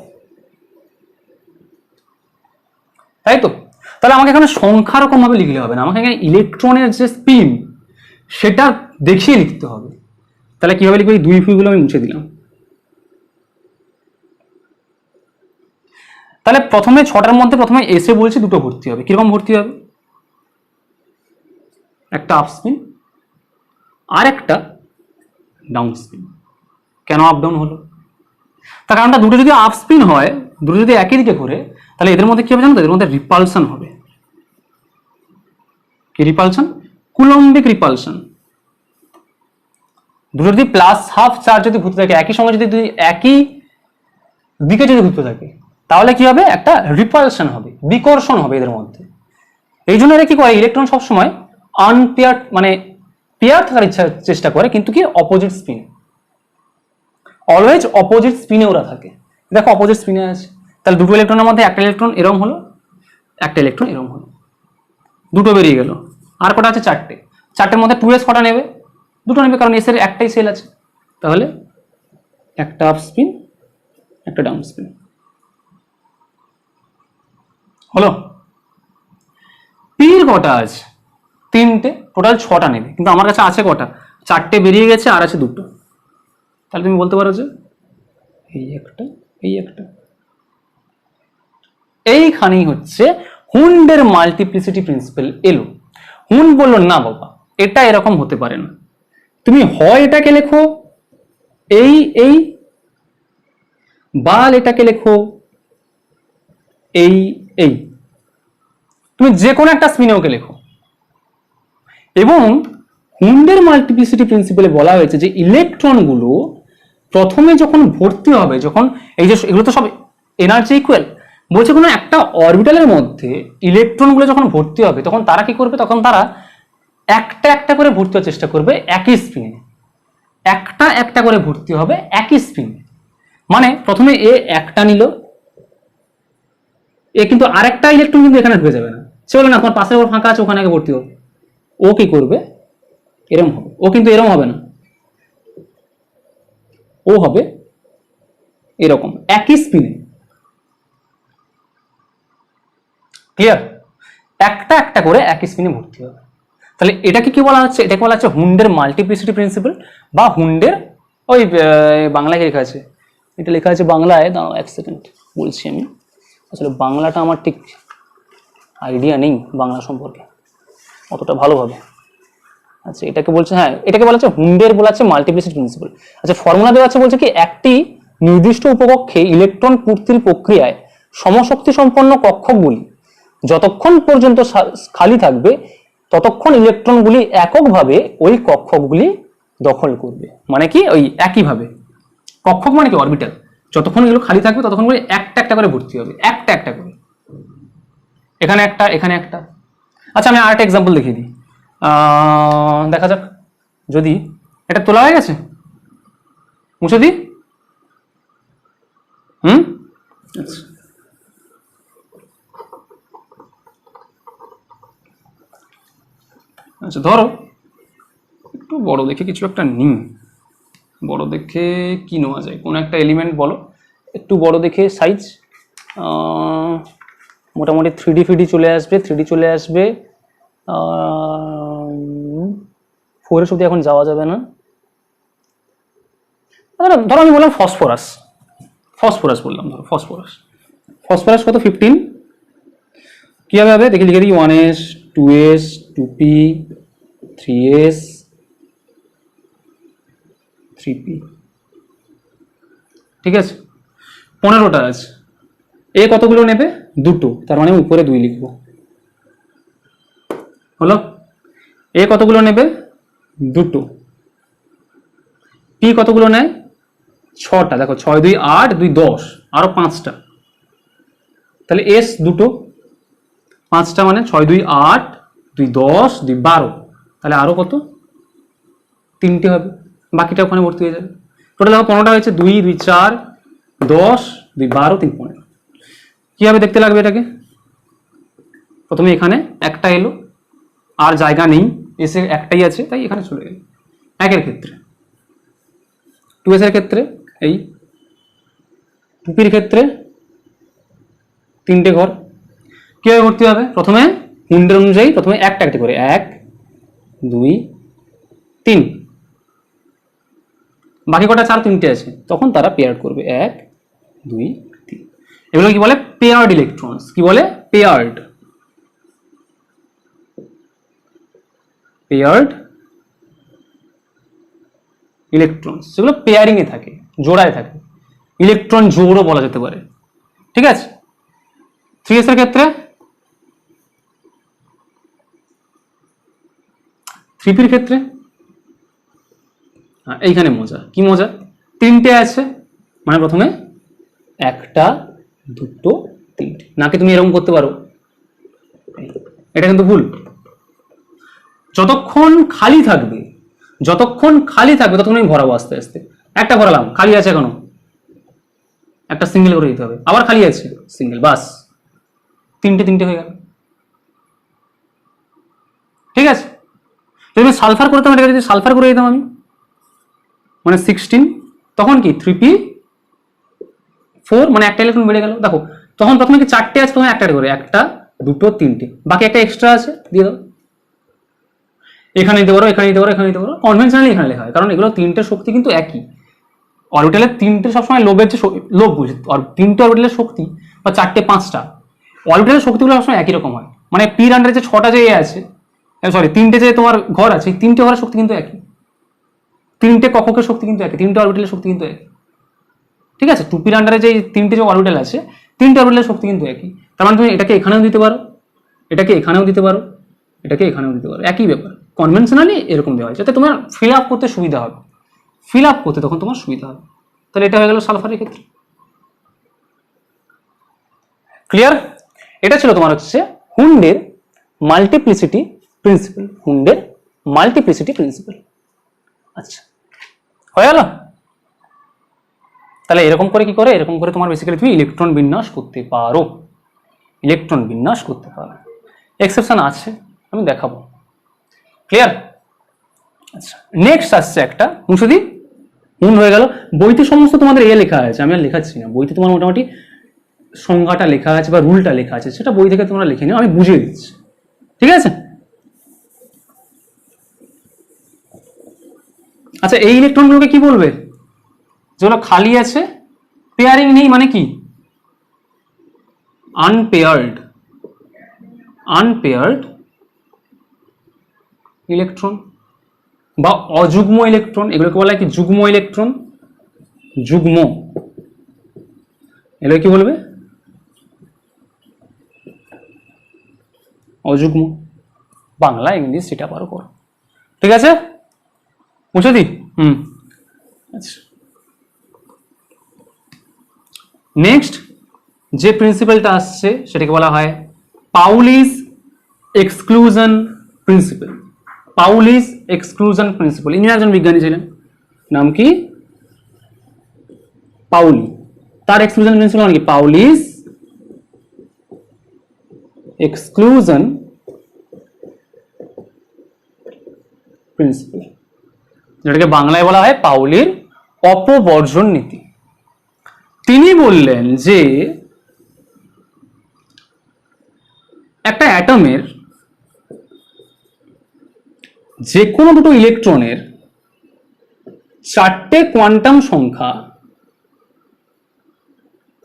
তাই তো? তাহলে আমাকে এখানে সংখ্যা রকম ভাবে লিখলে হবে না, আমাকে এখানে ইলেকট্রনের যে স্পিন সেটা দেখিয়ে লিখতে হবে। তাহলে কিভাবে লিখবো? এই 2 গুলো আমি মুছে দিলাম। তাহলে প্রথমে 6টার মধ্যে প্রথমে এসে বলছি 2টো ভর্তি হবে। কিরকম ভর্তি হবে? একটা আপ স্পিন আর একটা ডাউন স্পিন। কেন আপ ডাউন হলো? তার কারণটা, দুটো যদি আপ স্পিন হয়, দুটো যদি একই দিকে ঘুরে, তাহলে এদের মধ্যে কি হবে জানো তো? এদের মধ্যে রিপালশন হবে। কি রিপালশন? কুলম্বিক রিপালশন। দুটো যদি প্লাস হাফ চার্জ যদি ঘুরতে থাকে একই সময়, যদি একই দিকে যদি ঘুরতে থাকে, তাহলে কি হবে? একটা রিপালশন হবে, বিকর্ষণ হবে এদের মধ্যে। এই জন্য এরা কি করে, ইলেকট্রন সবসময় আনপেয়ার মানে পেয়ার থাকার চেষ্টা করে, কিন্তু কি অপোজিট স্পিন, অলওয়েজ অপোজিট স্পিনে ওরা থাকে। দেখো অপোজিট স্পিনে আছে, তাহলে দুটো ইলেকট্রনের মধ্যে একটা ইলেকট্রন এরকম হলো, একটা ইলেকট্রন এরকম হলো, দুটো বেরিয়ে গেল। আর কটা আছে? 4টে। 4টের মধ্যে 2s কটা নেবে? 2টো নেবে, কারণ এস এর একটাই সেল আছে। তাহলে একটা আপ স্পিন একটা ডাউন স্পিন হলো। পির কটা আছে? 3টে, টোটাল 6টা নেবে, কিন্তু আমার কাছে আছে কটা? 4টে বেরিয়ে গেছে আর আছে 2টো। তাহলে তুমি বলতে পারো যে এই একটা এই একটা। এইখানেই হচ্ছে হুন্ডের মাল্টিপ্লিসিটি প্রিন্সিপাল এলো। হুন্ড বললো না বাবা, এটা এরকম হতে পারে না, তুমি হয় এটাকে লেখো এই এই, বা এটাকে লেখো এই এই, তুমি যে কোনো একটা স্পিনে ওকে লেখো। এবং হুন্ডের মাল্টিপ্লিসিটি প্রিন্সিপালে বলা হয়েছে যে ইলেকট্রনগুলো প্রথমে যখন ভর্তি হবে, যখন এই যে এগুলো তো সব এনার্জি ইকুয়াল, বলছে কোনো একটা অরবিটালের মধ্যে ইলেকট্রনগুলো যখন ভর্তি হবে তখন তারা কি করবে? তখন তারা একটা একটা করে ভর্তি হওয়ার চেষ্টা করবে একই স্পিনে, একটা একটা করে ভর্তি হবে একই স্পিনে। মানে প্রথমে এ একটা নিল, এ কিন্তু আরেকটা ইলেকট্রন কিন্তু এখানে ঢুকে যাবে না, সে বলে না তোমার পাশে ওর ফাঁকা আছে ওখানে আগে ভর্তি হবে। ও কি করবে? এরম হবে। ও কিন্তু এরম হবে না, ও হবে এরকম একই স্পিনে। ক্লিয়ার? একটা একটা করে একই স্পিনে ভর্তি হবে। তাহলে এটাকে কি বলা হচ্ছে? এটাকে বলা হচ্ছে হুন্ডের মাল্টিপ্লিসিটি প্রিন্সিপাল, বা হুন্ডের ওই বাংলায় লেখা আছে, এটা লেখা আছে বাংলায়, দাঁড়াও 1 সেকেন্ড বলছি আমি, আসলে বাংলাটা আমার ঠিক আইডিয়া নেই বাংলা সম্পর্কে অতটা ভালোভাবে। আচ্ছা এটাকে বলছে, হ্যাঁ এটাকে বলা হচ্ছে হুন্ডের বলা আছে মাল্টিপ্লিসিটি প্রিন্সিপাল। আচ্ছা ফর্মুলা দেওয়া আছে, বলছে কি একটি নির্দিষ্ট উপকক্ষে ইলেকট্রন পূর্তির প্রক্রিয়ায় সমশক্তি সম্পন্ন কক্ষকগুলি যতক্ষণ পর্যন্ত খালি থাকবে ততক্ষণ ইলেকট্রনগুলি এককভাবে ওই কক্ষকগুলি দখল করবে। মানে কি ওই একইভাবে, কক্ষক মানে কি অরবিটাল, যতক্ষণ এগুলো খালি থাকবে ততক্ষণ করে একটা একটা করে ভর্তি হবে, একটা একটা করে, এখানে একটা এখানে একটা। আচ্ছা আমি আরেকটা এক্সাম্পল দেখিয়ে দিই, দেখা যাক। যদি এটা তোলা হয়ে গেছে মুছে দিই। আচ্ছা আচ্ছা ধরো একটু বড় দেখে কিছু একটা নিই, বড় দেখে কি নেওয়া যায়, কোনো একটা এলিমেন্ট বলো একটু বড় দেখে সাইজ, মোটামুটি 3D ফিডি চলে আসবে, 3D চলে আসবে। 4 অবধি এখন যাওয়া যাবে না। ধরো আমি বললাম ফসফরাস, ফসফরাস বললাম, ধরো ফসফরাস, ফসফরাস কত 15, কীভাবে হবে দেখি, লিখে দিই 1s 2s 2p 3s 3p, ঠিক আছে 15টা আছে। এ কতগুলো নেবে, দুটো, তার মানে উপরে 2 লিখবো, হলো। এ কতগুলো নেবে, দুটো। পি কতগুলো নেয়, 6টা, দেখো 6 2 8 2 10, আরো 5টা, তাহলে এস দুটো, 5টা মানে 6 2 8 2 10 2 12, তাহলে আরো কত, 3টে হবে, বাকিটা ওখানে ভর্তি হয়ে যাবে। টোটাল দেখো 15টা হয়েছে, 2 2 4 10 2 12 3 15। কিভাবে দেখতে লাগবে এটাকে, প্রথমে এখানে একটা এলো, আর জায়গা নেই, এসে একটাই আছে তাই এখানে চলে গেল। একের ক্ষেত্রে 2s এর ক্ষেত্রে এই, 2pর ক্ষেত্রে 3টে ঘর। কিভাবে ভর্তি হবে, প্রথমে হুন্ডের অনুযায়ী প্রথমে একটা একটা করে, 1 2 3, বাকি কটা 4 3টে আছে, তখন তারা পেয়ার করবে 1 2 3। এগুলো কি বলে, পেয়ার্ড ইলেকট্রনস। কি বলে, পেয়ার্ড, পেয়ার্ড ইলেকট্রনস, যেগুলো পেয়ারিং এ থাকে, জোড়ায় থাকে, ইলেকট্রন জোড়ও বলা যেতে পারে, ঠিক আছে। 3s এর ক্ষেত্রে, 3pর ক্ষেত্রে এইখানে মজা, কি মজা, 3টে আছে মানে প্রথমে একটা দুটো 3টে, নাকি তুমি এরকম করতে পারো, এটা কিন্তু ভুল। যতক্ষণ খালি থাকবে, যতক্ষণ খালি থাকবে ততক্ষণ আমি ভরাবো আস্তে আস্তে। একটা ভরালাম, খালি আছে এখনো, একটা সিঙ্গেল করে দিতে হবে, আবার খালি আছে সিঙ্গেল, বাস 3টে হয়ে গেল, ঠিক আছে। যদি সালফার করতাম, এটা যদি সালফার করে দিতাম আমি, মানে 16, তখন কি 3p 4, মানে একটা ইলেকট্রন বেড়ে গেল। দেখো তখন প্রথমে কি 4টে আছে, তখন একটা করে, একটা দুটো 3টে, বাকি একটা এক্সট্রা আছে দিয়ে দাও, এখানে দিতে পারো, এখানে দিতে পারো, এখানে দিতে পারো, কনভেনশনালি এখানে লেখা হয়, কারণ এগুলো 3টে শক্তি কিন্তু একই। অরবিটালের 3টে সবসময় লোভের যে লোভ বুঝি, 3টে অরবিটালের শক্তি বা 4টে 5টা অরবিটালের শক্তিগুলো সবসময় একই রকম হয়। মানে পির আন্ডারে যে 6টা যে আছে, সরি 3টে যে তোমার ঘর আছে, 3টে ঘরের শক্তি কিন্তু একই, 3টে কক্ষকের শক্তি কিন্তু একই, 3টে অরবিটালের শক্তি কিন্তু একই, ঠিক আছে। 2pর আন্ডারে যে 3টে যে অরবিটাল আছে, 3টে অরবিটালের শক্তি কিন্তু একই। তার মানে তুমি এটাকে এখানেও দিতে পারো, এটাকে এখানেও দিতে পারো, এটাকে এখানেও দিতে পারো, একই ব্যাপার। কনভেনশনালি এরকম দেওয়া হয় যাতে তোমার ফিল আপ করতে সুবিধা হবে, ফিল আপ করতে তখন তোমার সুবিধা হবে। তাহলে এটা হয়ে গেল সালফারের ক্ষেত্রে, ক্লিয়ার। এটা ছিল তোমার হচ্ছে হুন্ডের মাল্টিপ্লিসিটি প্রিন্সিপাল, হুন্ডের মাল্টিপ্লিসিটি প্রিন্সিপাল। আচ্ছা হয়ে গেল। তাহলে এরকম করে কি করে, এরকম করে তোমার বেসিক্যালি তুমি ইলেকট্রন বিন্যাস করতে পারো, ইলেকট্রন বিন্যাস করতে পারো। এক্সেপশন আছে, আমি দেখাবো, ক্লিয়ার। আচ্ছা নেক্সট আসছে একটা, মুছে দিই, হয়ে গেল। বইতে সমস্ত তোমাদের লেখা আছে, আমি আর লেখাচ্ছি না, বইতে তোমার মোটামুটি সংজ্ঞাটা লেখা আছে বা রুলটা লেখা আছে, সেটা বই থেকে তোমরা লিখে নিও, আমি বুঝিয়ে দিচ্ছি, ঠিক আছে। আচ্ছা এই ইলেকট্রনগুলোকে কি বলবে, যেগুলো খালি আছে, পেয়ারিং নেই, মানে কি আনপেয়ার্ড, আনপেয়ার্ড ইলেকট্রন বা অযুগ্ম ইলেকট্রন, এগুলোকে বলা হয় কি যুগ্ম ইলেকট্রন, যুগ্ম, এগুলো কি বলবে অযুগ্ম, বাংলা ইংলিশ সেটা পারো করো, ঠিক আছে মুছে দি। আচ্ছা, নেক্সট যে প্রিন্সিপালটা আসছে সেটাকে বলা হয় পাউলিস এক্সক্লুশন প্রিন্সিপাল। পাউলিস এক্সক্লুশন প্রিন্সিপাল, ইনি একজন বিজ্ঞানী ছিলেন, নাম কি পাউলি। তার এক্সক্লুশন প্রিন্সিপাল মানে কি পাউলিস এক্সক্লুশন প্রিন্সিপাল, যেটাকে বাংলায় বলা হয় পাউলির অপবর্জন নীতি। তিনি বললেন যে একটা অ্যাটমের যে কোনো দুটো ইলেকট্রনের চারটে কোয়ান্টাম সংখ্যা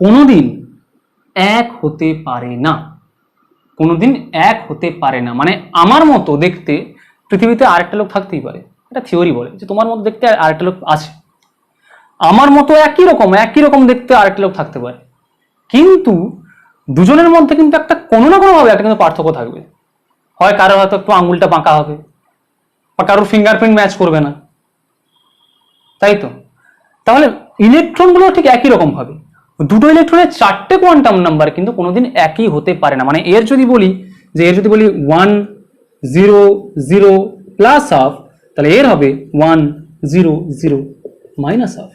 কোনোদিন এক হতে পারে না, কোনোদিন এক হতে পারে না। মানে আমার মতো দেখতে পৃথিবীতে আরেকটা লোক থাকতেই পারে, এটা থিওরি বলে যে তোমার মতো দেখতে আরেকটা লোক আছে, আমার মতো একই রকম দেখতে আরেকটা লোক থাকতে পারে, কিন্তু দুজনের মধ্যে কিন্তু একটা কোনো না কোনো ভাবে একটা কিন্তু পার্থক্য থাকবে। হয় কারোর হয়তো একটু আঙুলটা বাঁকা হবে, বা কারোর ফিঙ্গারপ্রিন্ট ম্যাচ করবে না, তাই তো? তাহলে ইলেকট্রনগুলো ঠিক একই রকম হবে, দুটো ইলেকট্রনের চারটে কোয়ান্টাম নাম্বার কিন্তু কোনোদিন একই হতে পারে না। মানে এর যদি বলি 1 0 0 প্লাস হাফ, তাহলে এর হবে 1 0 0 মাইনাস হাফ,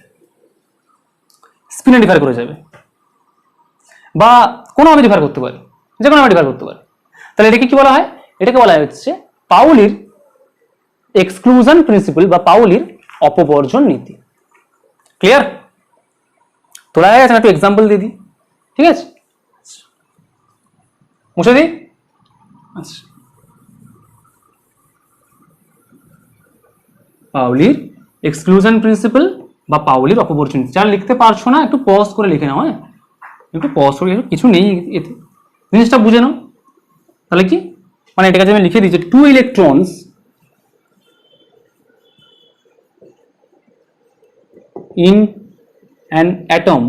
স্পিনে ডিফার করে যাবে, বা কোনোভাবে ডিফার করতে পারে, যে কোনোভাবে ডিফার করতে পারে। তাহলে এটাকে কি বলা হয়? এটাকে বলা হচ্ছে পাউলির এক্সক্লুশন প্রিন্সিপাল বা পাউলির অপবর্জন নীতি। ক্লিয়ার? তোলা হয়ে গেছে, একটু এক্সাম্পল দিয়ে দিই, ঠিক আছে? মুছে দিই। আচ্ছা, পাউলির এক্সক্লুশন প্রিন্সিপাল বা পাউলির অপবর্জন নীতি। যারা লিখতে পারছো না একটু পজ করে লিখে নাও, হ্যাঁ একটু পজ করে, কিছু নেই এতে, জিনিসটা বুঝে নাও। তাহলে কি মানে এটাকে আমি লিখে দিচ্ছি, 2 electrons in an atom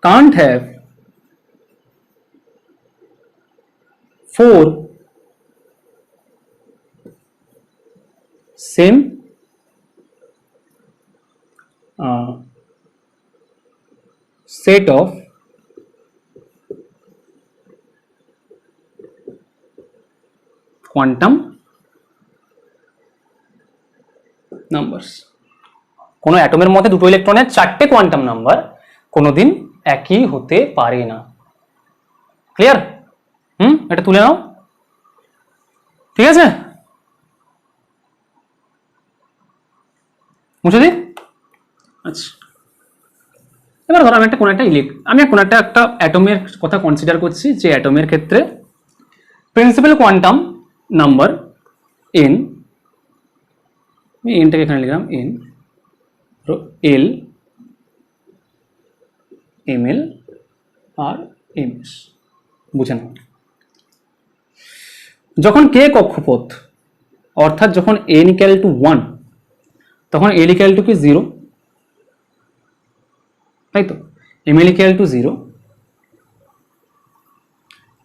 can't have 4 same set of quantum numbers. কোনো অ্যাটমের মধ্যে দুটো ইলেকট্রনের চারটে কোয়ান্টাম নাম্বার কোনোদিন একই হতে পারে না। ক্লিয়ার? এটা তুলে নাও, ঠিক আছে? মুছে দিই। আচ্ছা, এবার ধরো আমি কোনো একটা অ্যাটমের কথা কনসিডার করছি, যে অ্যাটমের ক্ষেত্রে প্রিন্সিপাল কোয়ান্টাম নাম্বার n, আমি এনটাকে এখানে লিখলাম n, l ml আর ms, বুঝে নাও। যখন k কক্ষপথ, অর্থাৎ যখন n ইকুয়াল টু 1, তখন l ইকুয়াল টু কি 0, তাই তো? ml ইকুয়াল টু 0,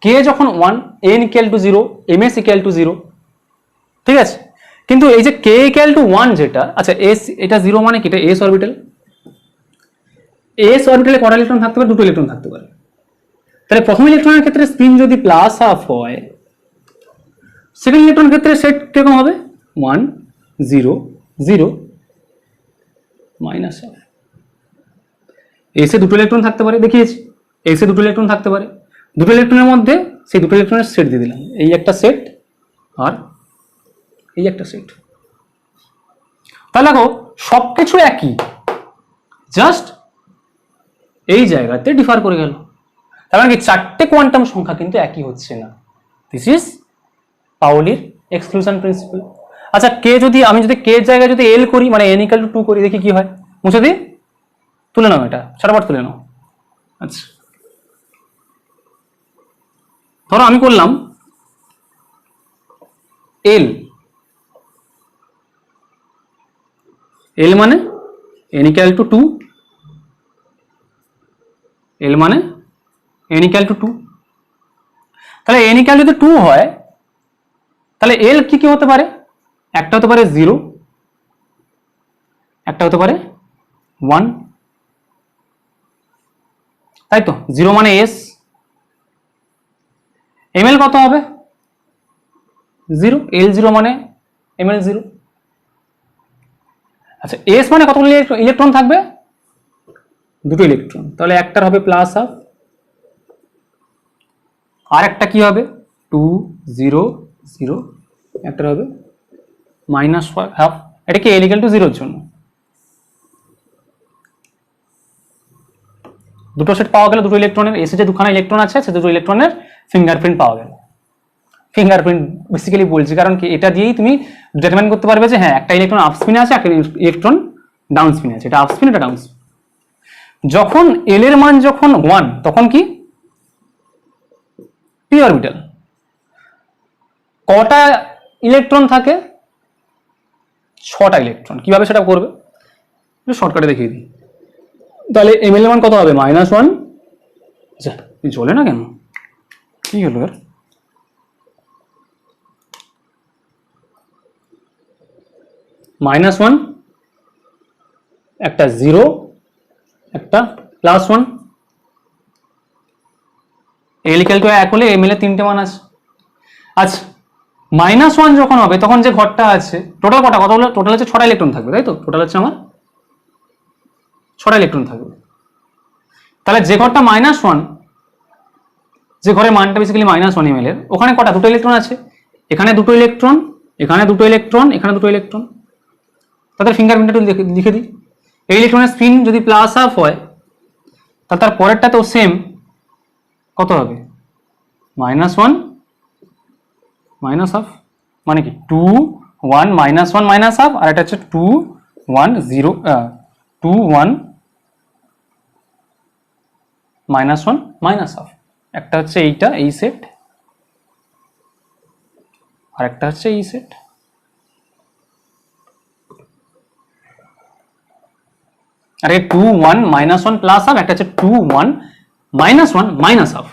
k যখন 1, n equal to 0, ms equal to 0, ঠিক আছে? কিন্তু এই যে k ইকুয়াল টু 1 যেটা, আচ্ছা s এটা 0 মানে কি, এটা s অরবিটাল, s অরবিটালে কটা ইলেকট্রন থাকতে পারে? দুটো ইলেকট্রন থাকতে পারে। তাহলে প্রথম ইলেকট্রনের ক্ষেত্রে স্পিন যদি প্লাস হাফ হয়, সেকেন্ড ইলেকট্রনের ক্ষেত্রে সেট কিরকম হবে? 1 0 0 মাইনাস হাফ। এসে দুটো ইলেকট্রন থাকতে পারে, দেখিয়েছি এসে দুটো ইলেকট্রন থাকতে পারে, দুটো ইলেকট্রনের মধ্যে সেই দুটো ইলেকট্রনের সেট দিয়ে দিলাম, এই একটা সেট আর এই একটা সেট। তাহলে দেখো সবকিছু একই, জাস্ট এই জায়গাতে ডিফার করে গেল। তার মানে কি চারটে কোয়ান্টাম সংখ্যা কিন্তু একই হচ্ছে না। দিস ইজ পাউলির এক্সক্লুশন প্রিন্সিপাল। আচ্ছা আমি যদি কে এর জায়গায় যদি এল করি, মানে n ইকুয়াল টু 2 করি, দেখি কি হয়। মুছে দিই, তুলে নাও, এটা ছটাবার তুলে নাও। আচ্ছা, ধরো আমি করলাম এল, এল মানে n equal to 2, এল মানে n equal to 2, তাহলে n equal যদি 2 হয় তাহলে এল কি কি হতে পারে, একটা হতে পারে 0, একটা হতে পারে 1, তাই তো। 0 মানে এস, এমএল কত হবে 0, এল 0 মানে এমএল 0। আচ্ছা এস মানে কতগুলো ইলেকট্রন থাকবে, দুটো ইলেকট্রন, তাহলে একটার হবে প্লাস হাফ, আর একটা কি হবে 2 0 0, একটার হবে মাইনাস হাফ। এটা কি এল ইকুয়াল টু 0 এর জন্য। দুটো সেট পাওয়া গেল, দুটো ইলেকট্রনের, এসে যে দুখানা ইলেকট্রন আছে সে দুটো ইলেকট্রনের ফিঙ্গারপ্রিন্ট পাওয়া গেল। ফিঙ্গারপ্রিন্ট বেসিক্যালি বলছি কারণ কি এটা দিয়েই তুমি ডিটারমাইন করতে পারবে যে হ্যাঁ একটা ইলেকট্রন আপ স্পিনে আছে, একটা ইলেকট্রন ডাউন স্পিনে আছে, এটা আপ স্পিন এটা ডাউন স্পিন। যখন এল এর মান যখন 1 তখন কি পি অরবিটাল, কটা ইলেকট্রন থাকে, 6টা ইলেকট্রন। কিভাবে সেটা করবে শর্টকাটে দেখিয়ে দিই। তাহলে এমএল এর মান কত হবে -1, আচ্ছা জ্বলে না কেন, কি হলো এর, -1, একটা 0, একটা +1। এল ইকুয়াল টু 1 হলে এমএল এর 3টে মান আছে। আচ্ছা -1 যখন হবে তখন যে ঘরটা আছে টোটাল কটা, কত হলো টোটাল হচ্ছে 6টা ইলেকট্রন থাকবে, তাই তো। টোটাল হচ্ছে আমার 6টা ইলেকট্রন থাকবে। তাহলে যে ঘরটা -1, যে ঘরের মানটা বেসিক্যালি -1 এমএল এর, ওখানে কটা, দুটো ইলেকট্রন আছে, এখানে দুটো ইলেকট্রন, এখানে দুটো ইলেকট্রন, এখানে দুটো ইলেকট্রন। তাদের ফিঙ্গারপ্রিন্টটা লিখে দিই। এই ইলেকট্রনের স্পিন যদি প্লাস হাফ হয় তাহলে তার পরেরটা তো সেম, কত হবে -1 মাইনাস হাফ, মানে কি 2 1 -1 মাইনাস হাফ, আর এটা হচ্ছে 2 1 0 2 1 -1 মাইনাস হাফ। একটা হচ্ছে এইটা এই সেট, আর একটা হচ্ছে এই সেট। আর এই 2 1 -1 প্লাস হাফ, একটা হচ্ছে 2 1 -1 মাইনাস হাফ।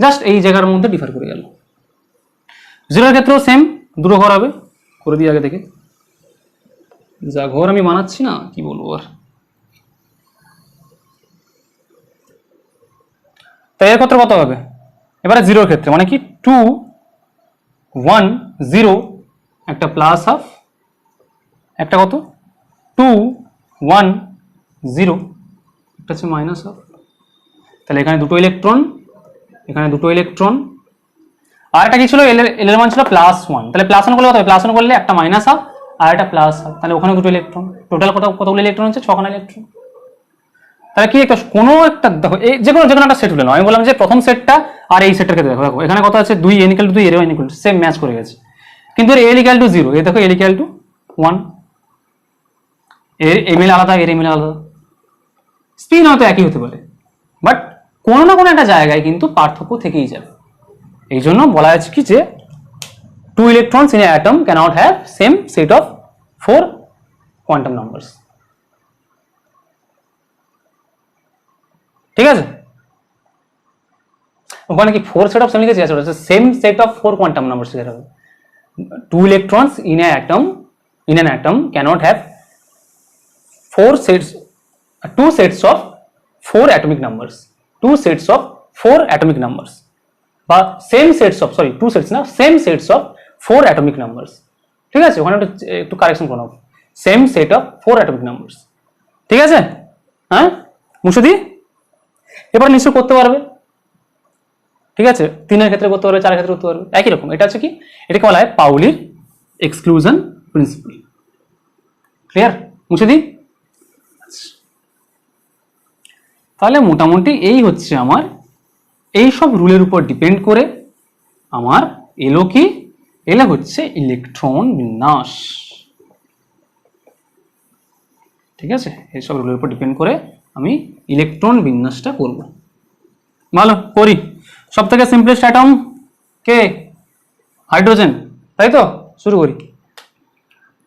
জাস্ট এই জায়গার মধ্যে ডিফার করে গেল। 0 এর ক্ষেত্রেও সেম, দুটো ঘর হবে, করে দিই আগে থেকে, যা ঘর আমি বানাচ্ছি না কি বলবো আর। তাই এর ক্ষেত্রে কত হবে এবারে 0 এর ক্ষেত্রে, মানে কি 2 1 0, একটা প্লাস হাফ, একটা কত 2 1 0, একটা হচ্ছে মাইনাস হাফ। তাহলে এখানে দুটো ইলেকট্রন, এখানে দুটো ইলেকট্রন, আর একটা কি ছিল এল এর মান ছিল +1, তাহলে +1 করলে কত হবে, +1 করলে একটা মাইনাস হাফ আর একটা প্লাস হাফ, তাহলে ওখানে দুটো ইলেকট্রন, টোটাল কতগুলো ইলেকট্রন হচ্ছে 6খানা ইলেকট্রন। তাহলে কি একটা কোনো একটা দেখো এই যে কোনো একটা সেট হলো, আমি বললাম যে প্রথম সেটটা আর এই সেটটাকে দেখো, দেখো এখানে কত আছে 2 n = 2 এর n = সেম ম্যাচ করে গেছে, কিন্তু এর l = 0, এই দেখো l = 1, এর ml আলাদা, এর ml আলাদা, স্পিন হয়তো একই হতে পারে বাট কোনো না কোনো একটা জায়গায় কিন্তু পার্থক্য থেকেই যাবে। এই জন্য বলা হচ্ছে কি যে 2 electrons in an atom cannot have same set of 4 quantum numbers, ঠিক আছে। ওখানে কি 4 set of same লিখেছি, আছে same set of 4 quantum numbers লিখতে হবে। 2 electrons in an atom cannot have 2 sets of 4 atomic numbers, 2 sets of 4 atomic numbers, বা same sets of, sorry 2 sets না, same sets of 4 atomic numbers, ঠিক আছে। ওখানে একটু কারেকশন করে নাও, same set of 4 atomic numbers, ঠিক আছে। হ্যাঁ মুছে দি, এবার নিশ্চয় করতে পারবে, ঠিক আছে। 3 এর ক্ষেত্রে করতে পারবে, 4 এর ক্ষেত্রে করতে পারবে, একই রকম। এটা হচ্ছে কি, এটাকে বলা হয় পাউলির এক্সক্লুশন প্রিন্সিপাল। ক্লিয়ার, মুছে দি। তাহলে মোটামুটি এই হচ্ছে আমার এই সব রুলের উপর ডিপেন্ড করে আমার এলো কি, এলো হচ্ছে ইলেকট্রন বিন্যাস, ঠিক আছে। এই সব রুলের উপর ডিপেন্ড করে আমি ইলেকট্রন বিন্যাসটা করব। ভালো করি, সব থেকে সিম্পলেস্ট অ্যাটম কে? হাইড্রোজেন, তাই তো? শুরু করি।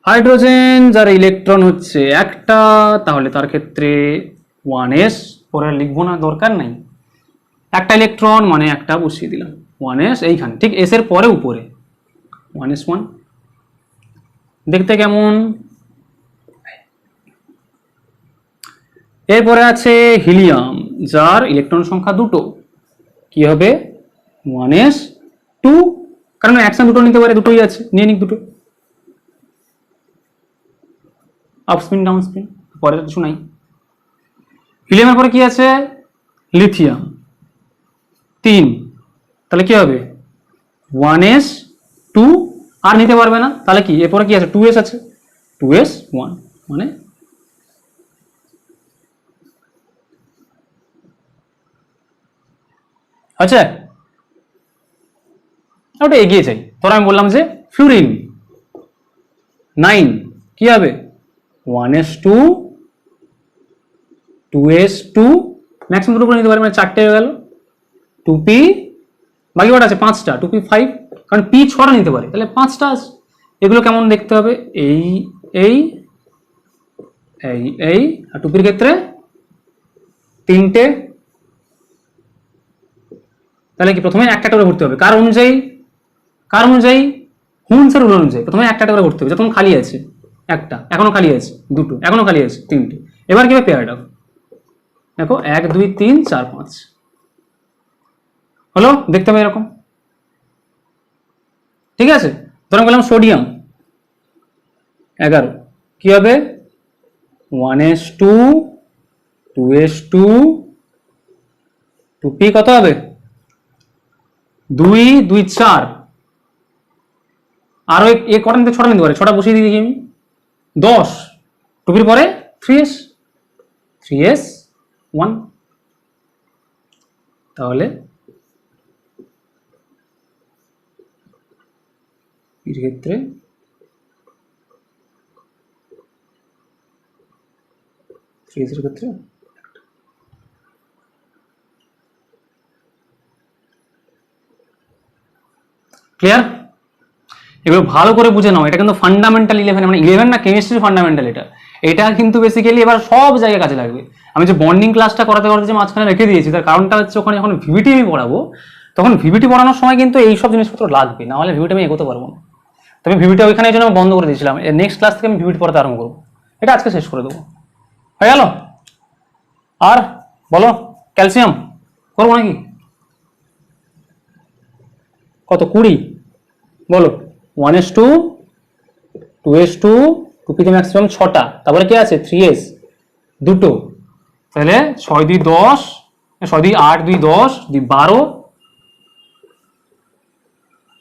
হাইড্রোজেন যার ইলেকট্রন হচ্ছে একটা, তাহলে তার ক্ষেত্রে 1s, পরে লিখবো না, দরকার নাই। একটা ইলেকট্রন মানে একটা বসিয়ে দিলাম, 1s এইখানে, ঠিক এস এর পরে উপরে 1s1। দেখতে কেমন? এরপরে আছে হিলিয়াম, যার ইলেকট্রন সংখ্যা দুটো, কি হবে? 1s2, কারণ একসাথে দুটো নিতে পারে, দুটোই আছে, নিয়ে নিক দুটো। আপ স্পিন ডাউন স্পিন, পরে কিছু নাই। হিলিয়ামের পরে কি আছে? লিথিয়াম, 3, তাহলে কি হবে? 1s2, আর নিতে পারবে না, তাহলে কি এরপরে কি আছে? 2s আছে, 2s1, মানে আচ্ছা ওটা এগিয়ে যাই। ধরো আমি বললাম যে ফ্লুরিন 9, কি হবে? 1s2, 2s2, ম্যাক্সিমাম দুটো করে নিতে পারে, মানে 4টে হয়ে গেল। 2p, বাকি কটা আছে? 5টা। 2p5, কারণ p 6টা নিতে পারে, তাহলে 5টা আছে। এগুলো কেমন দেখতে হবে? এই এই এই এই, আর 2pর ক্ষেত্রে 3টে। তাহলে কি প্রথমে একটা করে ভর্তি হবে? কার অনুযায়ী? কার অনুযায়ী? হুন্সের রুল অনুযায়ী প্রথমে একটা করে ভর্তি হবে, যখন খালি আছে একটা, এখনো খালি আছে দুটো, এখনো খালি আছে 3টে। এবার কি হবে? পেয়ারড অফ, দেখো 1 2 3 4 5 হলো, দেখতে হবে এরকম, ঠিক আছে? ধরুন বললাম সোডিয়াম 11, কি হবে? 1s2, 2s2, 2p কত হবে? 2 2 4, আরো এ কটা নিতে? 6টা নিতে পারে, 6টা বসিয়ে দিয়ে দেখি আমি। 10, 2pর পরে 3s, 3s1, তাহলে এর ক্ষেত্রে এর ক্ষেত্রে ক্লিয়ার? এগুলো ভালো করে বুঝে নাও, এটা কিন্তু ফান্ডামেন্টাল 11, মানে 11 না, কেমিস্ট্রির ফান্ডামেন্টাল এটা। এটা কিন্তু বেসিক্যালি এবার সব জায়গায় কাজে লাগবে। আমি যে বন্ডিং ক্লাসটা করাতে করাতে যে মাঝখানে রেখে দিয়েছি, তার কারণটা হচ্ছে ওখানে যখন ভিভিটি আমি পড়াবো, তখন ভিভিটি পড়ানোর সময় কিন্তু এইসব জিনিসপত্র লাগবে, না হলে ভিভিটি আমি এগোতে পারবো না। তবে ভিভিটি ওইখানে জন্য বন্ধ করে দিয়েছিলাম, নেক্সট ক্লাস থেকে আমি ভিভিটি পড়াতে আরম্ভ করবো, এটা আজকে শেষ করে দেবো। হয়ে গেল? আর বলো, ক্যালসিয়াম করবো নাকি? কত? 20, বলো। 1s2, 2s2, 2p ম্যাক্সিমাম 6টা, তারপরে কি আছে? 3s দুটো, তাহলে 6 2 10, 6 2 8, 2 10, 2 12,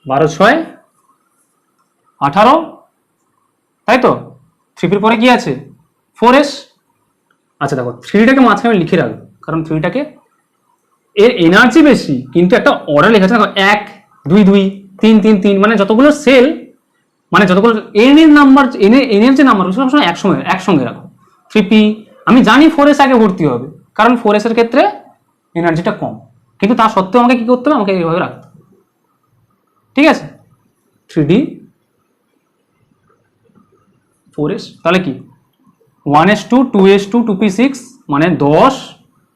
12 6 18, তাই তো? 3pর পরে কি আছে? 4s। আচ্ছা দেখো, 3টাকে মাঝখানে লিখে রাখবো, কারণ 3টাকে এর এনার্জি বেশি, কিন্তু একটা অর্ডার লেখা আছে, দেখো 1 2 2 3 3 3, মানে যতগুলো সেল, মানে যতগুলো এন এর নাম্বার, এন এর যে নাম্বার সবসময় একসঙ্গে রাখো। 3p, আমি জানি 4s আগে ভর্তি হবে, কারণ 4s এর ক্ষেত্রে এনার্জিটা কম, কিন্তু তা সত্ত্বেও আমাকে কি করতে হবে? আমাকে এইভাবে রাখতে হবে, ঠিক আছে? 3d 4s, তাহলে কি 1s2, 2s2, 2p6, মানে 10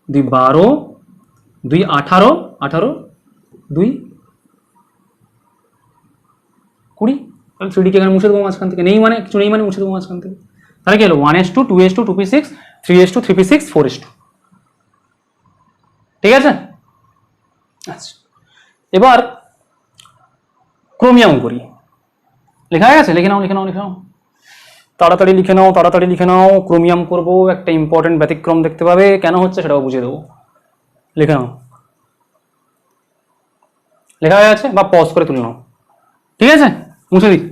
2 12, 2 18, 18 2 20, তাহলে 3d কে এখানে মুছে দেবো মাঝখান থেকে, নেই মানে কিছু নেই, মানে মুছে দেবো মাঝখান থেকে। তাহলে কি হলো? 1s2, 2s2, 2p6, 3s2, 3p6, 4s2, ঠিক আছে? আচ্ছা, এবার ক্রোমিয়াম করি। লেখা হয়ে গেছে? লিখে নাও লিখে নাও লিখে নাও, তাড়াতাড়ি লিখে নাও, তাড়াতাড়ি লিখে নাও। ক্রোমিয়াম করব, একটা ইম্পর্টেন্ট ব্যতিক্রম দেখতে পাবে, কেন হচ্ছে সেটাও বুঝিয়ে দেবো। লিখে নাও, লেখা হয়ে আছে, বা পজ করে তুলে নাও, ঠিক আছে? মুছে দিই।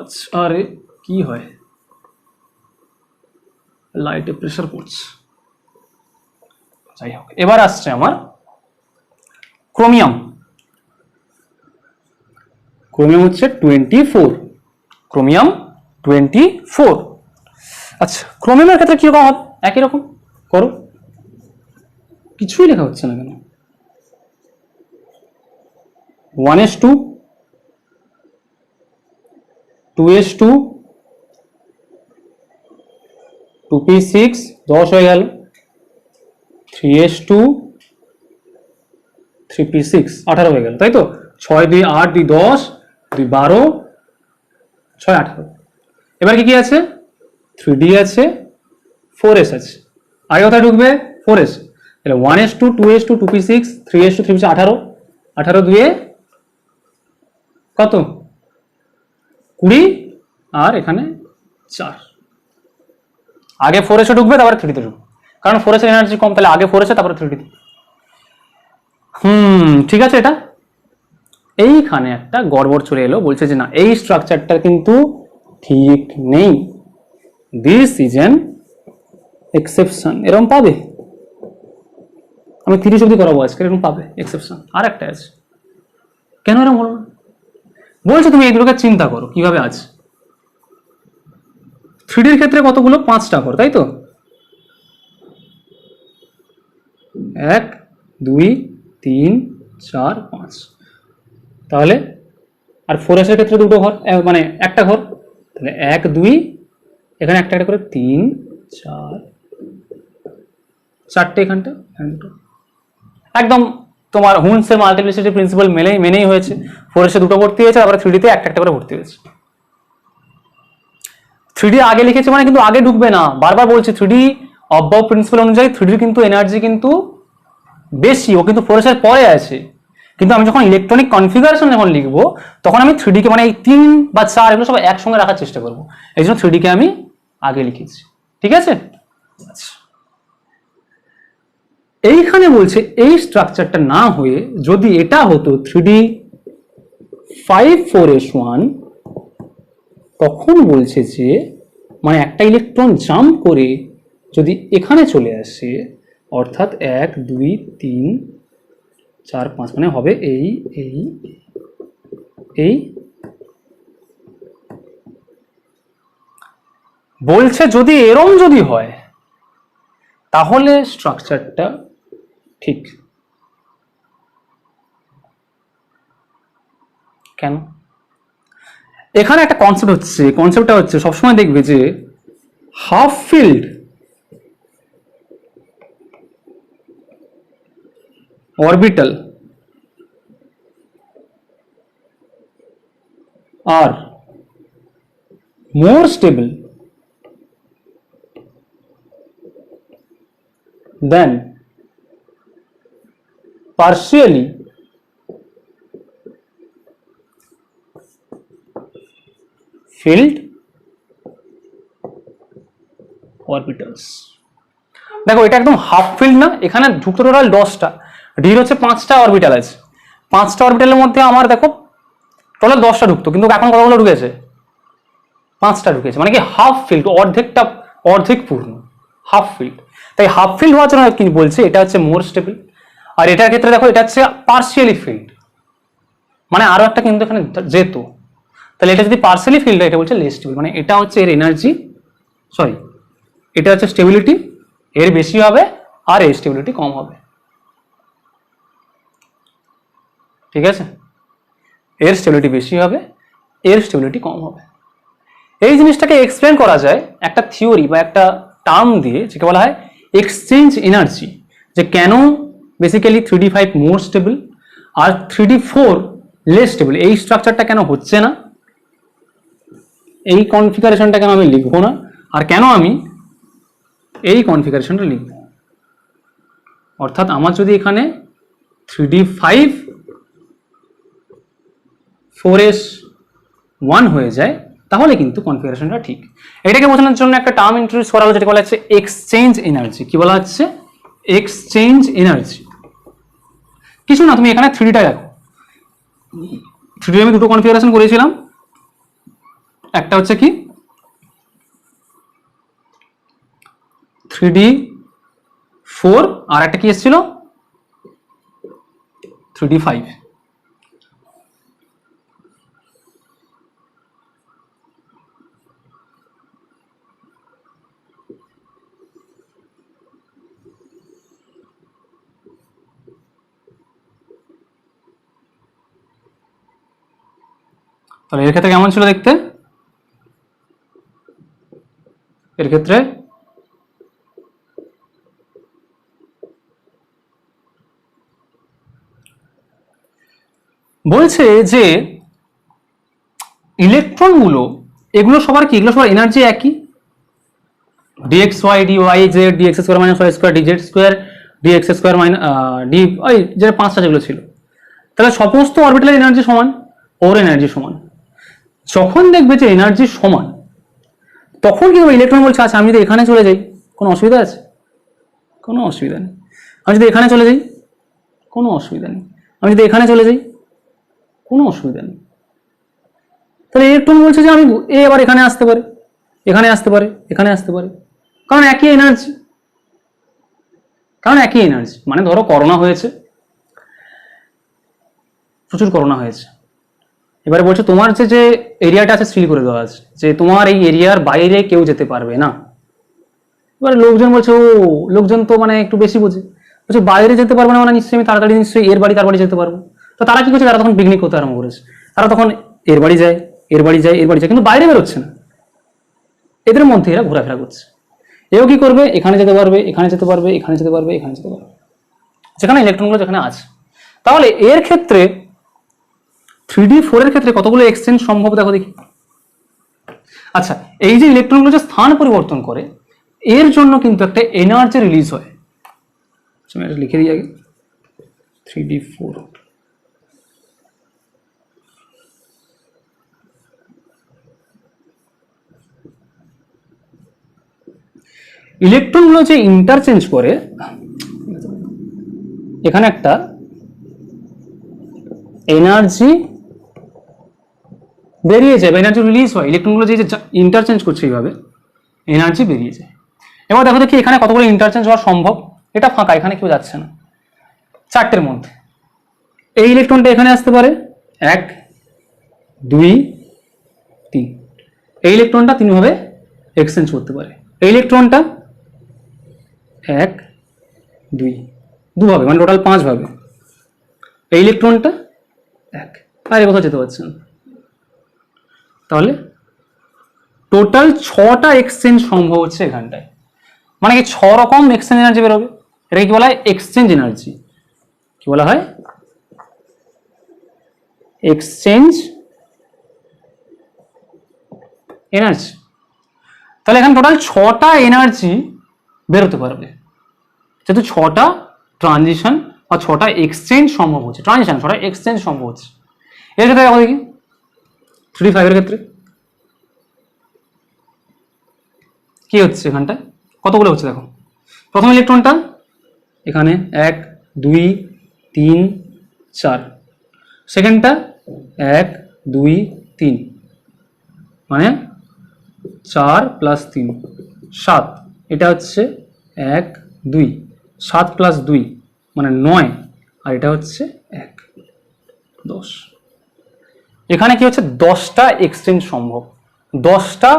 আচ্ছা, আরে কি হয়, লাইটে প্রেসার পড়ছে, যাই হোক। এবার আসছে আমার ক্রোমিয়াম। ক্রোমিয়াম হচ্ছে 24, ক্রোমিয়াম 24। আচ্ছা, ক্রোমিয়ামের ক্ষেত্রে কি রকম হবে? একই রকম করো, কিছুই লেখা হচ্ছে না কেন? 1s2, 2s2, 2p6, 10 হয়ে গেল, 3s2, 3p6, 18 হয়ে গেল, তাই তো? 6 2 8 2 10, 2 12, 6 18। এবার কি কি আছে? 3d আছে, 4s আছে। আগে কোথায় ঢুকবে? 4s। তাহলে 1s2, 2s2, 2p6, 3s2, 3p6, 18, 18 2 কত? 20, আর এখানে 4। আগে 4s এ ঢুকবে, তারপরে 3d তে ঢুকবে, কারণ 4s এর এনার্জি কম, তাহলে আগে 4s এ তারপরে 3d তে। ঠিক আছে। এটা এইখানে একটা গড়বড় চলে এলো, বলছে যে না, এই স্ট্রাকচারটা কিন্তু ঠিক নেই, দিস ইজ এন এক্সেপশন। এরকম পাবে, আমি 30 অব্দি করাবো আজকে, এরকম পাবে এক্সেপশন। আর একটা আছে, কেন এরকম হলো না? বলছে তুমি এই দুটোকে চিন্তা করো কিভাবে আছে। 3D এর ক্ষেত্রে কতগুলো? 5টা ঘর, তাই তো? 1 2 3 4 5। তাহলে আর 4s এর ক্ষেত্রে দুটো ঘর, মানে একটা ঘর, তাহলে 1 2, এখানে একটা একটা করে 3 4, 4টে এখানটা, একদম তোমার হুনসের মাল্টিপ্লিসিটি প্রিন্সিপাল মেনেই হয়েছে। 4s এ দুটো ভর্তি হয়েছে, আবার 3D তে একটা একটা করে ভর্তি হয়েছে। 3D আগে লিখেছে মানে কিন্তু আগে ঢুকবে না, বারবার বলছি 3D অববাও প্রিন্সিপাল অনুযায়ী 3D কিন্তু এনার্জি কিন্তু বেশি, ও কিন্তু 4s এর পরে আছে। কিন্তু আমি যখন ইলেকট্রনিক কনফিগারেশন যখন লিখবো, তখন আমি 3D কে মানে এই 3 বা 4 এগুলো সব একসঙ্গে রাখার চেষ্টা করবো, এই জন্য 3D কে আমি আগে লিখেছি। ঠিক আছে? আচ্ছা, এইখানে বলছে এই স্ট্রাকচারটা না হয়ে যদি এটা হতো 3D 5 4s1, তখন বলছে যে মানে একটা ইলেকট্রন জাম্প করে যদি এখানে চলে আসে, অর্থাৎ 1 2 3 4 5, মানে হবে এই এই এই। বলছে যদি এরম যদি হয়, তাহলে স্ট্রাকচারটা ঠিক। কেন? এখানে একটা কনসেপ্ট হচ্ছে, কনসেপ্টটা হচ্ছে সবসময় দেখবে যে half field orbital are more stable than partially filled orbitals। দেখো এটা একদম হাফ ফিল্ড না, এখানে ঢুকতে টোটাল 10টা, ডির হচ্ছে 5টা অরবিটাল আছে। 5টা অরবিটালের মধ্যে আমার দেখো টোটাল 10টা ঢুকতো, কিন্তু এখন কতগুলো ঢুকেছে? 5টা ঢুকেছে, মানে কি হাফ ফিল্ড, অর্ধেকটা, অর্ধেক পূর্ণ হাফ ফিল্ড। তাই হাফ ফিল্ড হওয়ার জন্য কি বলছে, এটা হচ্ছে মোর স্টেবল। আর এটার ক্ষেত্রে দেখো এটা হচ্ছে পার্সিয়ালি ফিল্ড, মানে আরো একটা কিন্তু এখানে যেত, তাহলে এটা যদি পার্সিয়ালি ফিল্ড হয়, এটা বলছে লেস স্টেবল, মানে এটা হচ্ছে এর এনার্জি, সরি এটা হচ্ছে স্টেবিলিটি এর বেশি হবে, আর এর স্টেবিলিটি কম হবে। ঠিক আছে? এর স্টেবিলিটি বেশি হবে, এর স্টেবিলিটি কম হবে। এই জিনিসটাকে এক্সপ্লেন করা যায় একটা থিওরি বা একটা টার্ম দিয়ে, যেটা বলা হয় এক্সচেঞ্জ এনার্জি, যে কেন বেসিক্যালি 3D5 মোর স্টেবল আর 3D4 লেস স্টেবল, এই স্ট্রাকচারটা কেন হচ্ছে না, এই কনফিগারেশনটা কেন আমি লিখবো না, আর কেন আমি এই কনফিগারেশনটা লিখবো। অর্থাৎ আমার যদি এখানে 3D5 4s1 হয়ে যায়, তাহলে কিন্তু কনফিগারেশনটা ঠিক। এটাকে বোঝানোর জন্য একটা টার্ম ইন্ট্রোডিউস করা হলো, যেটা বলা হচ্ছে এক্সচেঞ্জ এনার্জি। কি বলা হচ্ছে? Exchange energy. কিছু না, তুমি এখানে 3Dটা দেখো, 3D আমি দুটো কনফিগারেশন করেছিলাম, একটা হচ্ছে কি 3D4, আর একটা কি এসেছিল 3D5। তাহলে এর ক্ষেত্রে কেমন ছিল দেখতে? এর ক্ষেত্রে বলছে যে ইলেকট্রনগুলো এগুলো সবার কি, এগুলো সবার এনার্জি একই, dx y dy z dx square minus y square dz square dx square minus d ওই যে পাঁচটা যেগুলো ছিল, তাহলে সমস্ত অরবিটালের এনার্জি সমান, ওর এনার্জি সমান। যখন দেখবে যে এনার্জি সমান, তখন কি হবে, ইলেকট্রন বলছে আচ্ছা আমি যদি এখানে চলে যাই কোনো অসুবিধা আছে? কোনো অসুবিধা নেই। আমি যদি এখানে চলে যাই কোনো অসুবিধা নেই। আমি যদি এখানে চলে যাই কোনো অসুবিধা নেই। তাহলে ইলেকট্রন বলছে যে আমি এবার এখানে আসতে পারে, এখানে আসতে পারে, এখানে আসতে পারে, কারণ একই এনার্জি, কারণ একই এনার্জি। মানে ধরো করোনা হয়েছে, প্রচুর করোনা হয়েছে, এবারে বলছে তোমার যে এরিয়াটা আছে সিল করে দেওয়া আছে, যে তোমার এই এরিয়ার বাইরে কেউ যেতে পারবে না। এবারে লোকজন বলছে ও লোকজন তো মানে একটু বেশি বোঝে, বলছে বাইরে যেতে পারবে না মানে নিশ্চয়ই আমি তাড়াতাড়ি নিশ্চয়ই এর বাড়ি তার বাড়ি যেতে পারবো। তো তারা কি করছে, তারা তখন পিকনিক করতে আরম্ভ করেছে, তারা তখন এর বাড়ি যায়, এর বাড়ি যায়, এর বাড়ি যায়, কিন্তু বাইরে বেরোচ্ছে না, এদের মধ্যে এরা ঘোরাফেরা করছে। এও কি করবে, এখানে যেতে পারবে, এখানে যেতে পারবে, এখানে যেতে পারবে, এখানে যেতে পারবে, যেখানে ইলেকট্রনগুলো যেখানে আছে। তাহলে এর ক্ষেত্রে 3d4 এর ক্ষেত্রে কতগুলো এক্সচেঞ্জ সম্ভব দেখো দেখি। আচ্ছা, এই যে ইলেকট্রনগুলো যে স্থান পরিবর্তন করে, এর জন্য কিন্তু একটা এনার্জি রিলিজ হয়। আমি এটা লিখে দিই আগে, 3d4 ইলেকট্রনগুলো যে ইন্টারচেঞ্জ করে, এখানে একটা এনার্জি বেরিয়ে যায়, এনার্জি রিলিজ হয়, ইলেকট্রনগুলো যে ইন্টারচেঞ্জ করছে এইভাবে এনার্জি বেরিয়ে যায়। এবার দেখো দেখি এখানে কতগুলো ইন্টারচেঞ্জ হওয়া সম্ভব। এটা ফাঁকা, এখানে কেউ যাচ্ছে না, চারটের মধ্যে। এই ইলেকট্রনটা এখানে আসতে পারে, 1 2 3। এই ইলেকট্রনটা তিনভাবে এক্সচেঞ্জ করতে পারে। এই ইলেকট্রনটা 1 2 দুভাবে, মানে টোটাল 5 ভাবে। এই ইলেকট্রনটা 1, বাইরে কোথাও যেতে পারছে না। তাহলে টোটাল 6টা এক্সচেঞ্জ সম্ভব হচ্ছে এখানটায়, মানে কি 6 রকম এক্সচেঞ্জ এনার্জি বেরোবে। এটাকে কি বলা হয়, এক্সচেঞ্জ এনার্জি। কি বলা হয়, এক্সচেঞ্জ এনার্জি। তাহলে এখানে টোটাল 6টা এনার্জি বেরোতে পারবে, যেহেতু 6টা ট্রানজিশন বা 6টা এক্সচেঞ্জ সম্ভব হচ্ছে, ট্রানজিশন 6টা এক্সচেঞ্জ সম্ভব হচ্ছে। এর ক্ষেত্রে দেখো দেখি 3d5 এর ক্ষেত্রে কি হচ্ছে, এখানটায় কতগুলো হচ্ছে দেখো। প্রথম ইলেকট্রনটা এখানে 1 2 3 4, সেকেন্ডটা 1 2 3, মানে 4 + 3 7, এটা হচ্ছে 1 2, 7 + 2 মানে 9, আর এটা হচ্ছে 1 10। এখানে কি হচ্ছে, 10টা এক্সচেঞ্জ সম্ভব, 10টা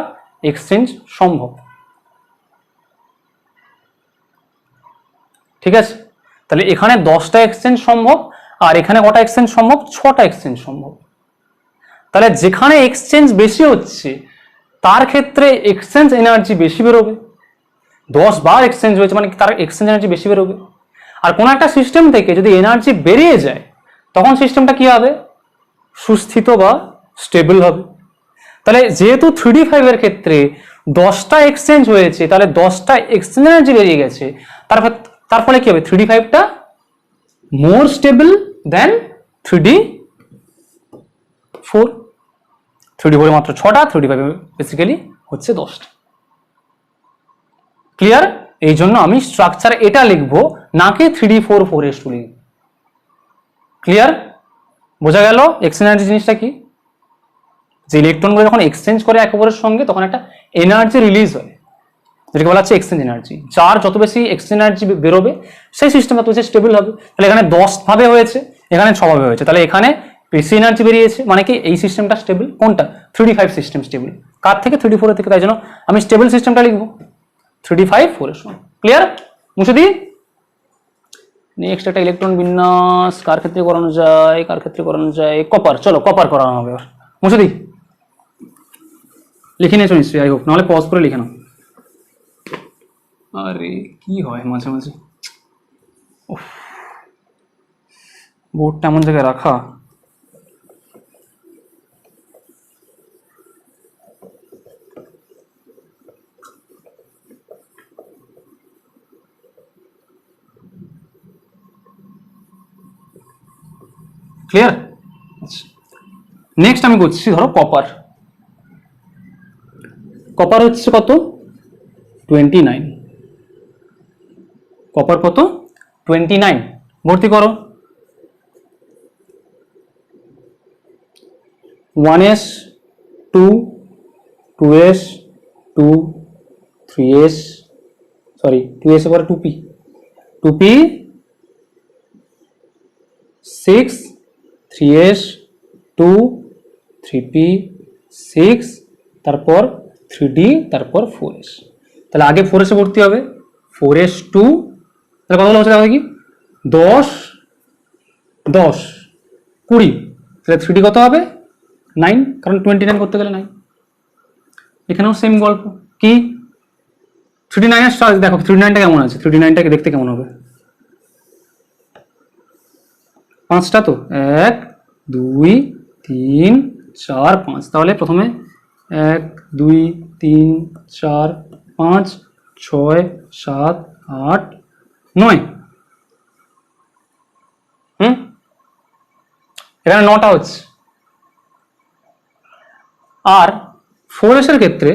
এক্সচেঞ্জ সম্ভব। ঠিক আছে, তাহলে এখানে 10টা এক্সচেঞ্জ সম্ভব, আর এখানে কটা এক্সচেঞ্জ সম্ভব, 6টা এক্সচেঞ্জ সম্ভব। তাহলে যেখানে এক্সচেঞ্জ বেশি হচ্ছে তার ক্ষেত্রে এক্সচেঞ্জ এনার্জি বেশি বেরোবে। 10 বার এক্সচেঞ্জ হয়েছে মানে তার এক্সচেঞ্জ এনার্জি বেশি বেরোবে। আর কোনো একটা সিস্টেম থেকে যদি এনার্জি বেরিয়ে যায়, তখন সিস্টেমটা কি হবে, সুস্থিত বা স্টেবল হবে। তাহলে যেহেতু 3d5 এর ক্ষেত্রে 10টা এক্সচেঞ্জ হয়েছে, তাহলে 10টা এক্সচেঞ্জ এনার্জি বেরিয়ে গেছে, তার ফলে কি হবে, 3d5টা মোর স্টেবল দেন 3d4। 3d4 এ মাত্র 6টা, 3d5 বেসিক্যালি হচ্ছে 10টা। ক্লিয়ার? এই জন্য আমি স্ট্রাকচার এটা লিখবো, নাকি 3d4 4s2 লিখবো। ক্লিয়ার? বোঝা গেল এক্সচেঞ্জ এনার্জি জিনিসটা কি? যে ইলেকট্রনগুলো যখন এক্সচেঞ্জ করে একে অপরের সঙ্গে, তখন একটা এনার্জি রিলিজ হয়, যেটাকে বলা হচ্ছে এক্সচেঞ্জ এনার্জি। যার যত বেশি এক্সচেঞ্জ এনার্জি বেরোবে, সেই সিস্টেমটা তত বেশি স্টেবল হবে। তাহলে এখানে 10 ভাবে হয়েছে, এখানে 6 ভাবে হয়েছে, তাহলে এখানে বেশি এনার্জি বেরিয়েছে, মানে কি এই সিস্টেমটা স্টেবল। কোনটা, 3d5 সিস্টেম স্টেবল। কার থেকে, 3d4 এর থেকে। তাই জন্য আমি স্টেবল সিস্টেমটা লিখবো 3d5 4s1। ক্লিয়ার? মুছে দিই। নেক্সট একটা ইলেকট্রন বিন্যাস কার ক্ষেত্রে করানো যায়, কার ক্ষেত্রে করানো যায়, কপার। চলো কপার করানো হবে। মুছে দিই, লিখে নিয়েছো নিশ্চয়ই, আই হোপ, নাহলে পজ করে লিখে নাও। আরে কি হয় মাঝে মাঝে, বোর্ডটা এমন জায়গায় রাখা। ক্লিয়ার? আচ্ছা, নেক্সট আমি করছি, ধরো কপার। কপার হচ্ছে কত? 29। কপার কত? 29। ভর্তি করো। 1s 2 2s 2 3s, sorry 2s এর পরে 2p 2p 6 3s 2 3p 6, তারপর 3d, তারপর 4s। তাহলে আগে 4s এ ভর্তি হবে, 4s 2, তাহলে কত হচ্ছে দেখো কি, 10 10 20, তাহলে 3d কত হবে 9, কারণ 29 করতে গেলে 9। এখানেও সেম গল্প, কি 39 এর স্টার, দেখো 39টা কেমন আছে, 39টাকে দেখতে কেমন হবে, 5টা তো, 1 2 3 4 5, তাহলে প্রথমে 1 2 3 4 5 6 7 8 9, এখানে 9টা হচ্ছে। আর 4s এর ক্ষেত্রে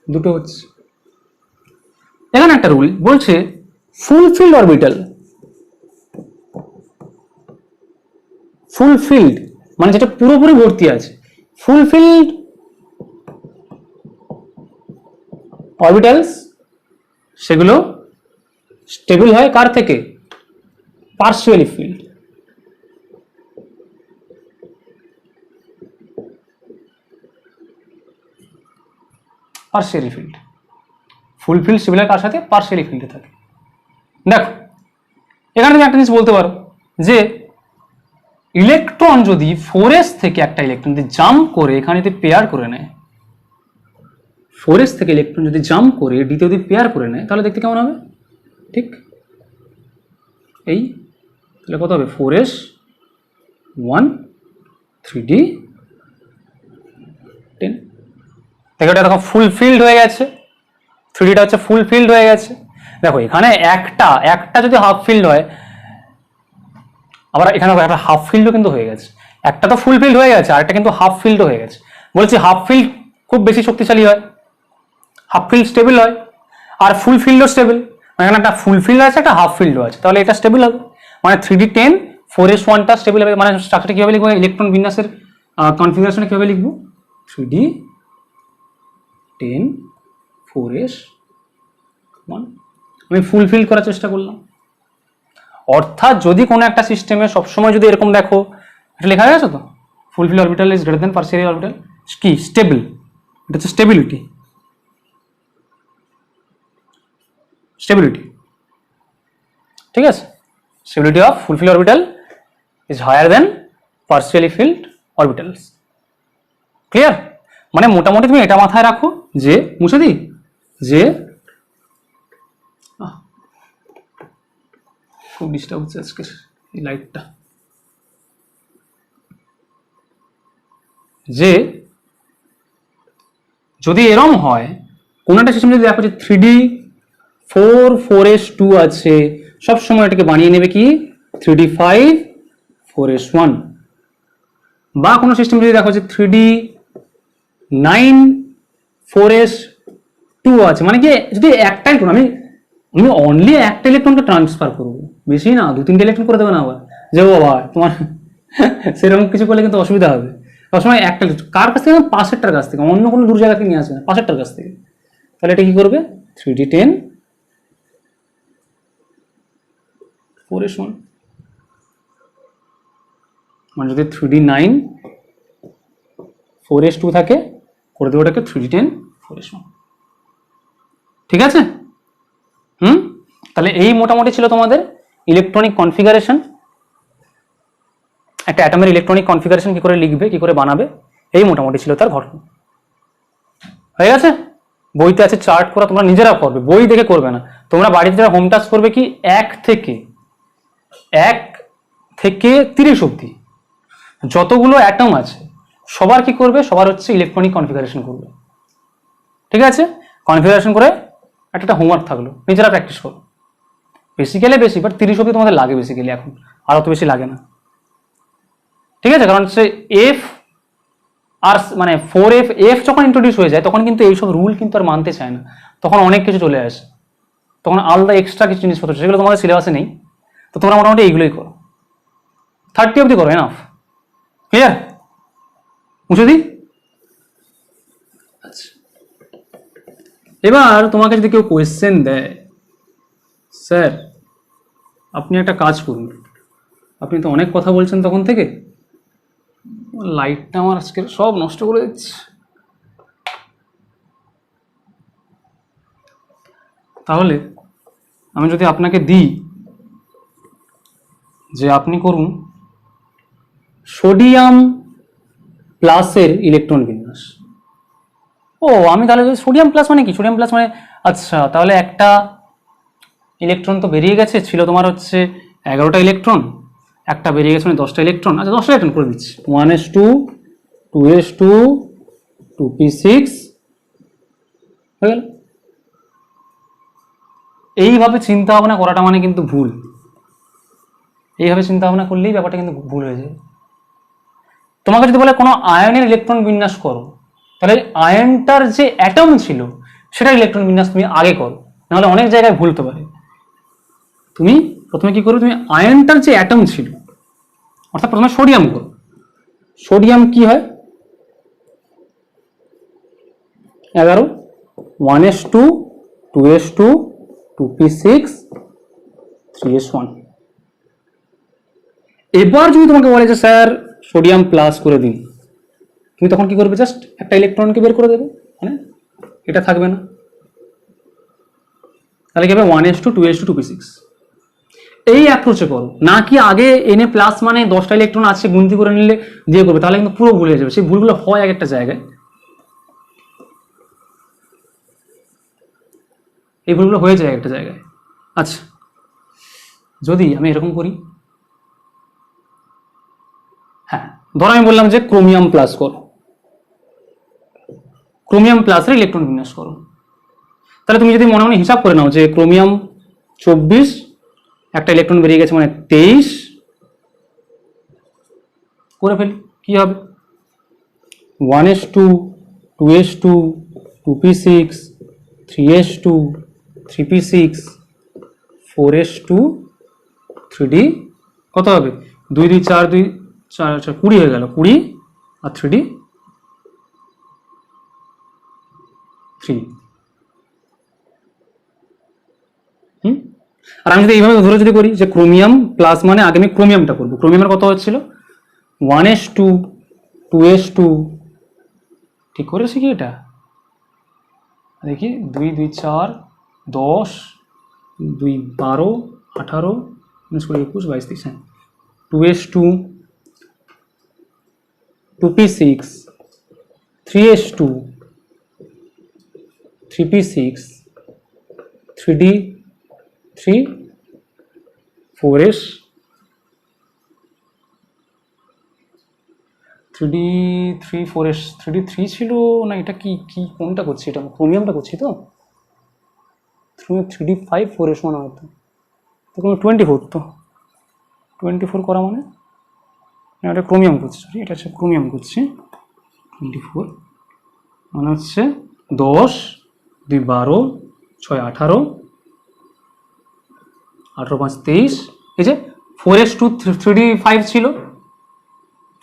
দুটো হচ্ছে। এখানে একটা রুল বলছে, ফুলফিল্ড অরবিটাল, ফুলফিল্ড মানে যেটা পুরোপুরি ভর্তি আছে, ফুলফিল্ড অরবিটালস সেগুলো স্টেবল হয় কার থেকে, partially field. Partially field, fulfilled stable হয় কার সাথে, পার্সিয়ালি ফিল্ডে থাকে। দেখো এখানে তুমি একটা জিনিস বলতে পারো যে ইলেকট্রন যদি 4s থেকে একটা ইলেকট্রন যদি জাম্প করে এখানে যদি পেয়ার করে নেয়, 4s থেকে ইলেকট্রন যদি জাম্প করে ডিতে যদি পেয়ার করে নেয়, তাহলে দেখতে কেমন হবে, ঠিক এই, তাহলে কত হবে 4s 1 3d 10। দেখো এটা দেখো ফুলফিল্ড হয়ে গেছে, 3dটা হচ্ছে ফুলফিল্ড হয়ে গেছে। দেখো এখানে একটা যদি হাফ ফিল্ড হয়, আবার এখানে একটা হাফ ফিল্ডও কিন্তু হয়ে গেছে, একটা তো ফুলফিল্ড হয়ে গেছে আর একটা কিন্তু হাফ ফিল্ডও হয়ে গেছে। বলছি হাফ ফিল্ড খুব বেশি শক্তিশালী হয়, হাফ ফিল্ড স্টেবল হয়, আর ফুলফিল্ডও স্টেবল, এখানে একটা ফুলফিল্ড আছে একটা হাফ ফিল্ডও আছে, তাহলে এটা স্টেবল হবে, মানে 3d 10 4s 1টা স্টেবল হবে। মানে স্ট্রাকচারটা কিভাবে লিখবো, ইলেকট্রন বিন্যাসের কনফিগারেশনে কিভাবে লিখবো, 3d 10 4s 1, আমি ফুলফিল করার চেষ্টা করলাম। অর্থাৎ যদি কোনো একটা সিস্টেমে সবসময় যদি এরকম দেখো, এটা লেখা আছে তো, fulfil orbital is greater than partially orbital, কি স্টেবল, এটা হচ্ছে স্টেবিলিটি, স্টেবিলিটি, ঠিক আছে, stability of fulfil orbital is higher than partially filled orbitals. Clear? মানে মোটামুটি তুমি এটা মাথায় রাখো যে, মুছে দিই, যে খুব ডিস্টার্ব হচ্ছে আজকে এই লাইটটা, যে যদি এরম হয় কোন একটা সিস্টেম যদি দেখো যে 3d 4 4s 2 আছে, সব সময় এটাকে বানিয়ে নেবে কি 3d 5 4s 1, বা কোনো সিস্টেম যদি দেখো যে 3d 9 4s 2 আছে, মানে কি যদি একটাই আমি অনলি একটা ইলেকট্রনকে ট্রান্সফার করবো, বেশি না, 2-3টে ইলেকট্রন করে দেবে না আবার, যে ও বাবা তোমার সেরকম কিছু করলে কিন্তু অসুবিধা হবে। সবসময় একটা কার কাছ থেকে, পাশেরটার কাছ থেকে, অন্য কোনো দূর জায়গা থেকে নিয়ে আসবে না, পাশেরটার কাছ থেকে। তাহলে এটা কি করবে 3d 10 4s 1, মানে যদি 3d 9 4s 2 থাকে, করে দেবো ওটাকে 3d 10 4s 1, ঠিক আছে? তাহলে এই মোটামুটি ছিল তোমাদের ইলেকট্রনিক কনফিগারেশন। একটা অ্যাটমের ইলেকট্রনিক কনফিগারেশন কি করে লিখবে, কি করে বানাবে, এই মোটামুটি ছিল তার ঘটনা। হয়ে গেছে? বইতে আছে চার্ট করা, তোমরা নিজেরা করবে, বই দেখে করবে না। তোমরা বাড়িতে যারা হোম টাস্ক করবে কি 1 থেকে 30 অব্দি যতগুলো অ্যাটম আছে সবার কি করবে, সবার হচ্ছে ইলেকট্রনিক কনফিগারেশন করবে। ঠিক আছে? কনফিগারেশন করে একটা হোমওয়ার্ক থাকলো, নিজেরা প্র্যাকটিস করো। বেসিক্যালি বেশি, বাট 30 অব্দি তোমাদের লাগে বেসিক্যালি, এখন আর অত বেশি লাগে না। ঠিক আছে? কারণ হচ্ছে এফ আর মানে 4F যখন ইন্ট্রোডিউস হয়ে যায় তখন কিন্তু এইসব রুল কিন্তু আর মানতে চায় না, তখন অনেক কিছু চলে আসে, তখন আলাদা এক্সট্রা কিছু জিনিসপত্র সেগুলো তোমাদের সিলেবাসে নেই। তো তোমরা মোটামুটি এইগুলোই করো, 30 অব্দি করো, এনাফ। ক্লিয়ার? মুছে দিই। আচ্ছা, এবার তোমাকে যদি কেউ কোয়েশ্চেন দেয়, স্যার আপনি একটা কাজ করুন, আপনি তো অনেক কথা বলছেন তখন থেকে, লাইটটা আমার আজকে সব নষ্ট করে দিচ্ছে, তাহলে আমি যদি আপনাকে দিই যে আপনি করুন সোডিয়াম প্লাসের ইলেকট্রন বিন্যাস। ও আমি তাহলে সোডিয়াম প্লাস মানে কি, সোডিয়াম প্লাস মানে আচ্ছা তাহলে একটা ইলেকট্রন তো বেরিয়ে গেছে, ছিল তোমার হচ্ছে 11টা ইলেকট্রন, একটা বেরিয়ে গেছে মানে 10টা ইলেকট্রন। আচ্ছা 10টা ইলেকট্রন করে দিচ্ছি, 1s2 2s2 2p6 হয়ে গেল। এইভাবে চিন্তা ভাবনা করাটা মানে কিন্তু ভুল, এইভাবে চিন্তা ভাবনা করলেই ব্যাপারটা কিন্তু ভুল হয়ে যায়। তোমাকে যদি বলে কোনো আয়নের ইলেকট্রন বিন্যাস করো, তাহলে আয়নটার যে অ্যাটম ছিল সেটার ইলেকট্রন বিন্যাস তুমি আগে করো, নাহলে অনেক জায়গায় ভুল হতে পারে। তুমি প্রথমে কি করো, তুমি আয়নটার যে অ্যাটম ছিল, অর্থাৎ প্রথমে সোডিয়াম করো। সোডিয়াম কি হয়, 11, 1s2 2s2 2p6 3s1। এবার যদি তোমাকে বলে যে স্যার সোডিয়াম প্লাস করে দিন, তুমি তখন কি করবে, জাস্ট একটা ইলেকট্রনকে বের করে দেবে, মানে এটা থাকবে না। তাহলে কি হবে 1s2 2s2 2p6। এই অ্যাপ্রোচে করো, না কি আগে এনে প্লাস মানে 10টা ইলেকট্রন আছে গুনতি করে নিলে দিয়ে করবে, তাহলে কিন্তু পুরো ভুল হয়ে যাবে। সেই ভুলগুলো হয় এক একটা জায়গায়, এই ভুলগুলো হয়ে যায় একটা জায়গায়। আচ্ছা যদি আমি এরকম করি, হ্যাঁ ধরো আমি বললাম যে ক্রোমিয়াম প্লাস করো, ক্রোমিয়াম প্লাসের ইলেকট্রন বিন্যাস করো, তাহলে তুমি যদি মনে মনে হিসাব করে নাও যে ক্রোমিয়াম 24, একটা ইলেকট্রন বেরিয়ে গেছে মানে 23 করে ফেলি, কি হবে 1s2 2s2 2p6 3s2 3p6 4s2 3d কত হবে 2 2 4 2 4 4 20 হয়ে গেল, 20 আর 3d 3। আর আমি যদি এইভাবে ধরে যদি করি যে ক্রোমিয়াম প্লাস মানে আগে আমি ক্রোমিয়ামটা করবো, ক্রোমিয়ামের কত হচ্ছিল 1s2 2s2, ঠিক করেছি কি এটা দেখি 2 2 4 10 2 12 18 19 20 21 22 23, হ্যাঁ 2s2 2p6 3s2 3p6 3d 3 4s 3d 3 4s 3d 3 ছিল না, এটা কি কি কোনটা করছি, এটা ক্রোমিয়ামটা করছি তো 3d 5 4s 1 হয়তো, তো 24 তো 24 করা মানে এটা ক্রোমিয়াম করছি, সরি এটা হচ্ছে ক্রোমিয়াম করছি 24 মানে হচ্ছে 10 2 12 6 18 18 5 23, এই যে 4s2 3d 5 ছিল,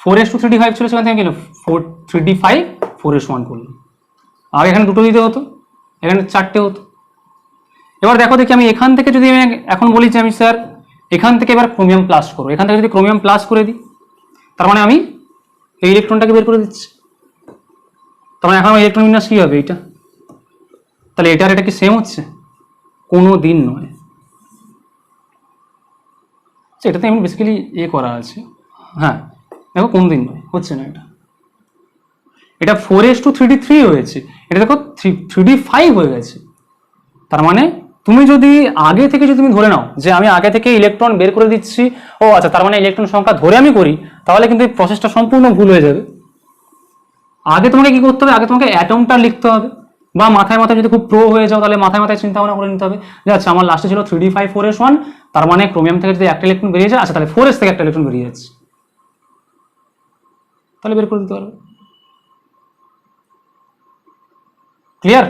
4s2 3d 5 ছিল, সেখান থেকে গেল 3d 5 4s 1 করলাম, আর এখানে দুটো দিতে হতো, এখানে 4টে হতো। এবার দেখো দেখি আমি এখান থেকে যদি আমি এখন বলি যে আমি স্যার এখান থেকে এবার ক্রোমিয়াম প্লাস করো, এখান থেকে যদি ক্রোমিয়াম প্লাস করে দিই তার মানে আমি এই ইলেকট্রনটাকে বের করে দিচ্ছি, তার মানে এখন আমার ইলেকট্রন বিন্যাস কি হবে এইটা, তাহলে এটার এটা কি সেম হচ্ছে, কোনো দিন নয়। এটাতে এমন বেসিক্যালি করা আছে, হ্যাঁ দেখো কোন দিন নয়, হচ্ছে না এটা, এটা 4:3D3 হয়েছে, এটা দেখো 3D5 হয়ে গেছে। তার মানে তুমি যদি আগে থেকে যদি তুমি ধরে নাও যে আমি আগে থেকে ইলেকট্রন বের করে দিচ্ছি, ও আচ্ছা তার মানে ইলেকট্রন সংখ্যা ধরে আমি করি, তাহলে কিন্তু এই প্রসেসটা সম্পূর্ণ ভুল হয়ে যাবে। আগে তোমাকে কি করতে হবে, আগে তোমাকে অ্যাটমটা লিখতে হবে, বা মাথায় মাথায় যদি খুব প্রো হয়ে যাও তাহলে মাথায় মাথায় চিন্তা ভাবনা করে নিতে হবে যে আচ্ছা আমার লাস্টে ছিল 3D5 4s1, তার মানে ক্রোমিয়াম থেকে যদি একটা ইলেকট্রন বেরিয়ে যায়, আচ্ছা তাহলে 4s থেকে একটা ইলেকট্রন বেরিয়ে যাচ্ছে, তাহলে বের করে দিতে পারবে। ক্লিয়ার?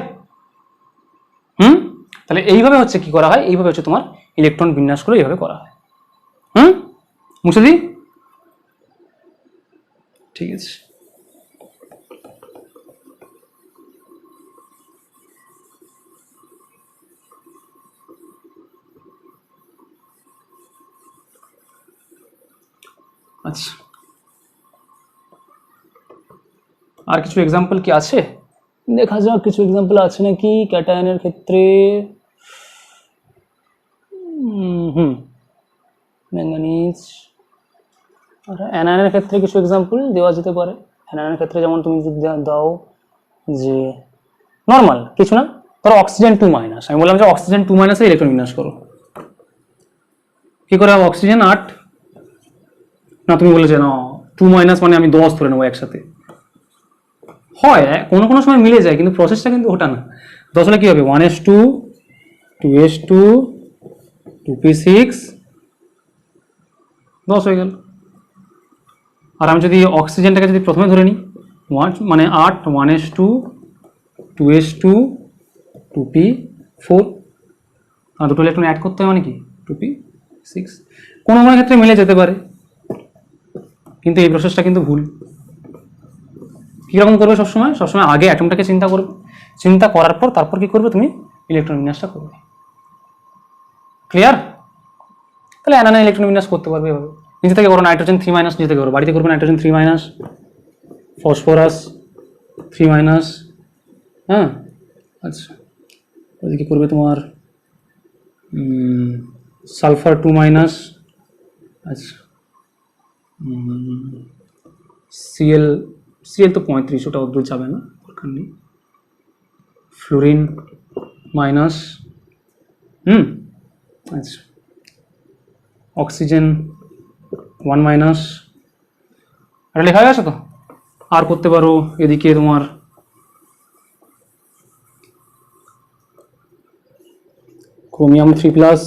তাহলে এইভাবে হচ্ছে কি করা হয়, এইভাবে হচ্ছে তোমার ইলেকট্রন বিন্যাস করে এইভাবে করা হয়। মুছে দিই, ঠিক আছে। আচ্ছা, আর কিছু এক্সাম্পল কি আছে, দেখা যাক কিছু এক্সাম্পল আছে নাকি ক্যাটায়নের ক্ষেত্রে। ম্যাঙ্গানিজ আর অ্যানায়নের ক্ষেত্রে কিছু এক্সাম্পল দেওয়া যেতে পারে। অ্যানায়নের ক্ষেত্রে যেমন তুমি যদি দাও যে নর্মাল কিছু না, ধরো অক্সিজেন 2-, আমি বললাম যে অক্সিজেন 2- ইলেকট্রন বিন্যাস করো, কি করে হবে? অক্সিজেন 8, না তুমি বলে যে না 2- মানে আমি 10 ধরে নেবো একসাথে, হয় কোনো কোনো সময় মিলে যায় কিন্তু প্রসেসটা কিন্তু ওটা না। 10 হলে কি হবে? 1s2 2s2 2p6, 10 হয়ে গেল। আর আমি যদি অক্সিজেনটাকে যদি প্রথমে ধরে নিই 1 মানে 8 1s2 2s2 2p4, আর দুটো ইলেকট্রন অ্যাড করতে হয় মানে কি 2p6, কোনো কোনো ক্ষেত্রে মিলে যেতে পারে, কিন্তু এই প্রসেসটা কিন্তু ভুল। কীরকম করবে? সবসময় সবসময় আগে অ্যাটমটাকে চিন্তা করবে, চিন্তা করার পর তারপর কি করবে তুমি ইলেকট্রন বিন্যাসটা করবে। ক্লিয়ার? তাহলে অ্যানায়ন ইলেকট্রন বিন্যাস করতে পারবে এভাবে। নিজে থেকে করো নাইট্রোজেন 3- নিজে থেকে করো, বাড়িতে করবে নাইট্রোজেন 3-, ফসফরাস 3-, হ্যাঁ। আচ্ছা, ওদিকে করবে তোমার সালফার 2-, আচ্ছা সিএল তো 35, ওটা অদ্ভুত যাবে না, দরকার নেই। ফ্লোরিন মাইনাস, আচ্ছা অক্সিজেন 1-, এটা লেখা হয়ে গেছে তো। আর করতে পারো এদিকে তোমার ক্রোমিয়াম 3+,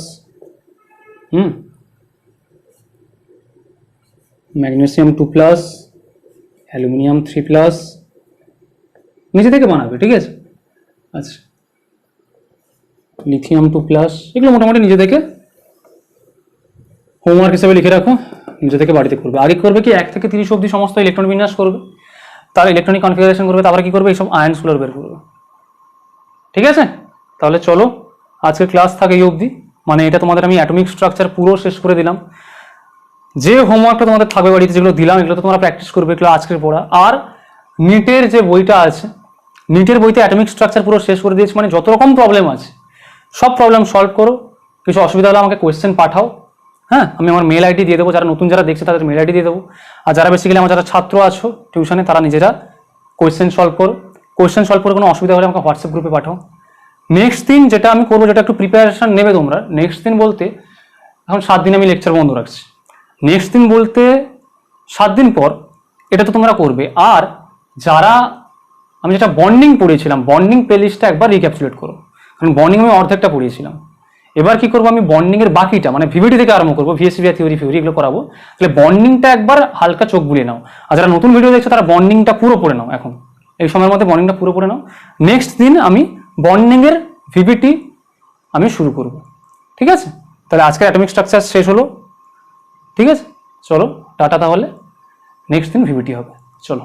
ম্যাগনেসিয়াম 2+, অ্যালুমিনিয়াম 3+, নিজে থেকে বানাবে, ঠিক আছে। আচ্ছা লিথিয়াম 2+, এগুলো মোটামুটি নিজে থেকে হোমওয়ার্ক হিসেবে লিখে রাখো, নিজে থেকে বাড়িতে করবে। আগে করবে কি 1 থেকে 30 অবধি সমস্ত ইলেকট্রন বিন্যাস করবে, তার ইলেকট্রনিক কনফিগারেশন করবে, তারপরে কি করবে এইসব আয়নসগুলো বের করবে, ঠিক আছে। তাহলে চলো আজকের ক্লাস থাকে এই অবধি, মানে এটা তোমাদের আমি অ্যাটমিক স্ট্রাকচার পুরো শেষ করে দিলাম। যে হোমওয়ার্কটা তোমাদের থাকবে বাড়িতে, যেগুলো দিলাম এগুলো তো তোমরা প্র্যাকটিস করবে, এগুলো আজকের পড়া। আর নিটের যে বইটা আছে, নিটের বইতে অ্যাটমিক স্ট্রাকচার পুরো শেষ করে দিয়েছি, মানে যত রকম প্রবলেম আছে সব প্রবলেম সলভ করো। কিছু অসুবিধা হলে আমাকে কোয়েশ্চেন পাঠাও, হ্যাঁ, আমি আমার মেল আইডি দিয়ে দেবো, যারা নতুন যারা দেখছে তাদের মেল আইডি দিয়ে দেবো। আর যারা বেসিক্যালি আমার যারা ছাত্র আছো টিউশনে, তারা নিজেরা কোয়েশ্চেন সলভ করো। কোয়েশ্চেন সলভ করে কোনো অসুবিধা হলে আমাকে হোয়াটসঅ্যাপ গ্রুপে পাঠাও। নেক্সট দিন যেটা আমি করবো, যেটা একটু প্রিপারেশন নেবে তোমরা, নেক্সট দিন বলতে এখন 7 দিন আমি লেকচার বন্ধ রাখছি, নেক্সট দিন বলতে 7 দিন পর এটা তো তোমরা করবে। আর যারা আমি যেটা বন্ডিং পড়িয়েছিলাম, বন্ডিং প্লেলিস্টটা একবার রিক্যাপচুলেট করো, কারণ বন্ডিং আমি অর্ধেকটা পড়িয়েছিলাম। এবার কি করবো, আমি বন্ডিং এর বাকিটা মানে ভিভিটি থেকে আরম্ভ করবো, ভিএসসি থিওরি এগুলো করাবো। তাহলে বন্ডিংটা একবার হালকা চোখ বুলিয়ে নাও, আর যারা নতুন ভিডিও দেখছো তারা বন্ডিংটা পুরো পড়ে নাও, এখন এই সময়ের মধ্যে বন্ডিংটা পুরো পড়ে নাও। নেক্সট দিন আমি বন্ডিং এর ভিভিটি আমি শুরু করব, ঠিক আছে। তাহলে আজকের অ্যাটমিক স্ট্রাকচার শেষ হলো, ঠিক আছে। চলো টাটা, তাহলে নেক্সট দিন ভিভিটি হবে, চলো।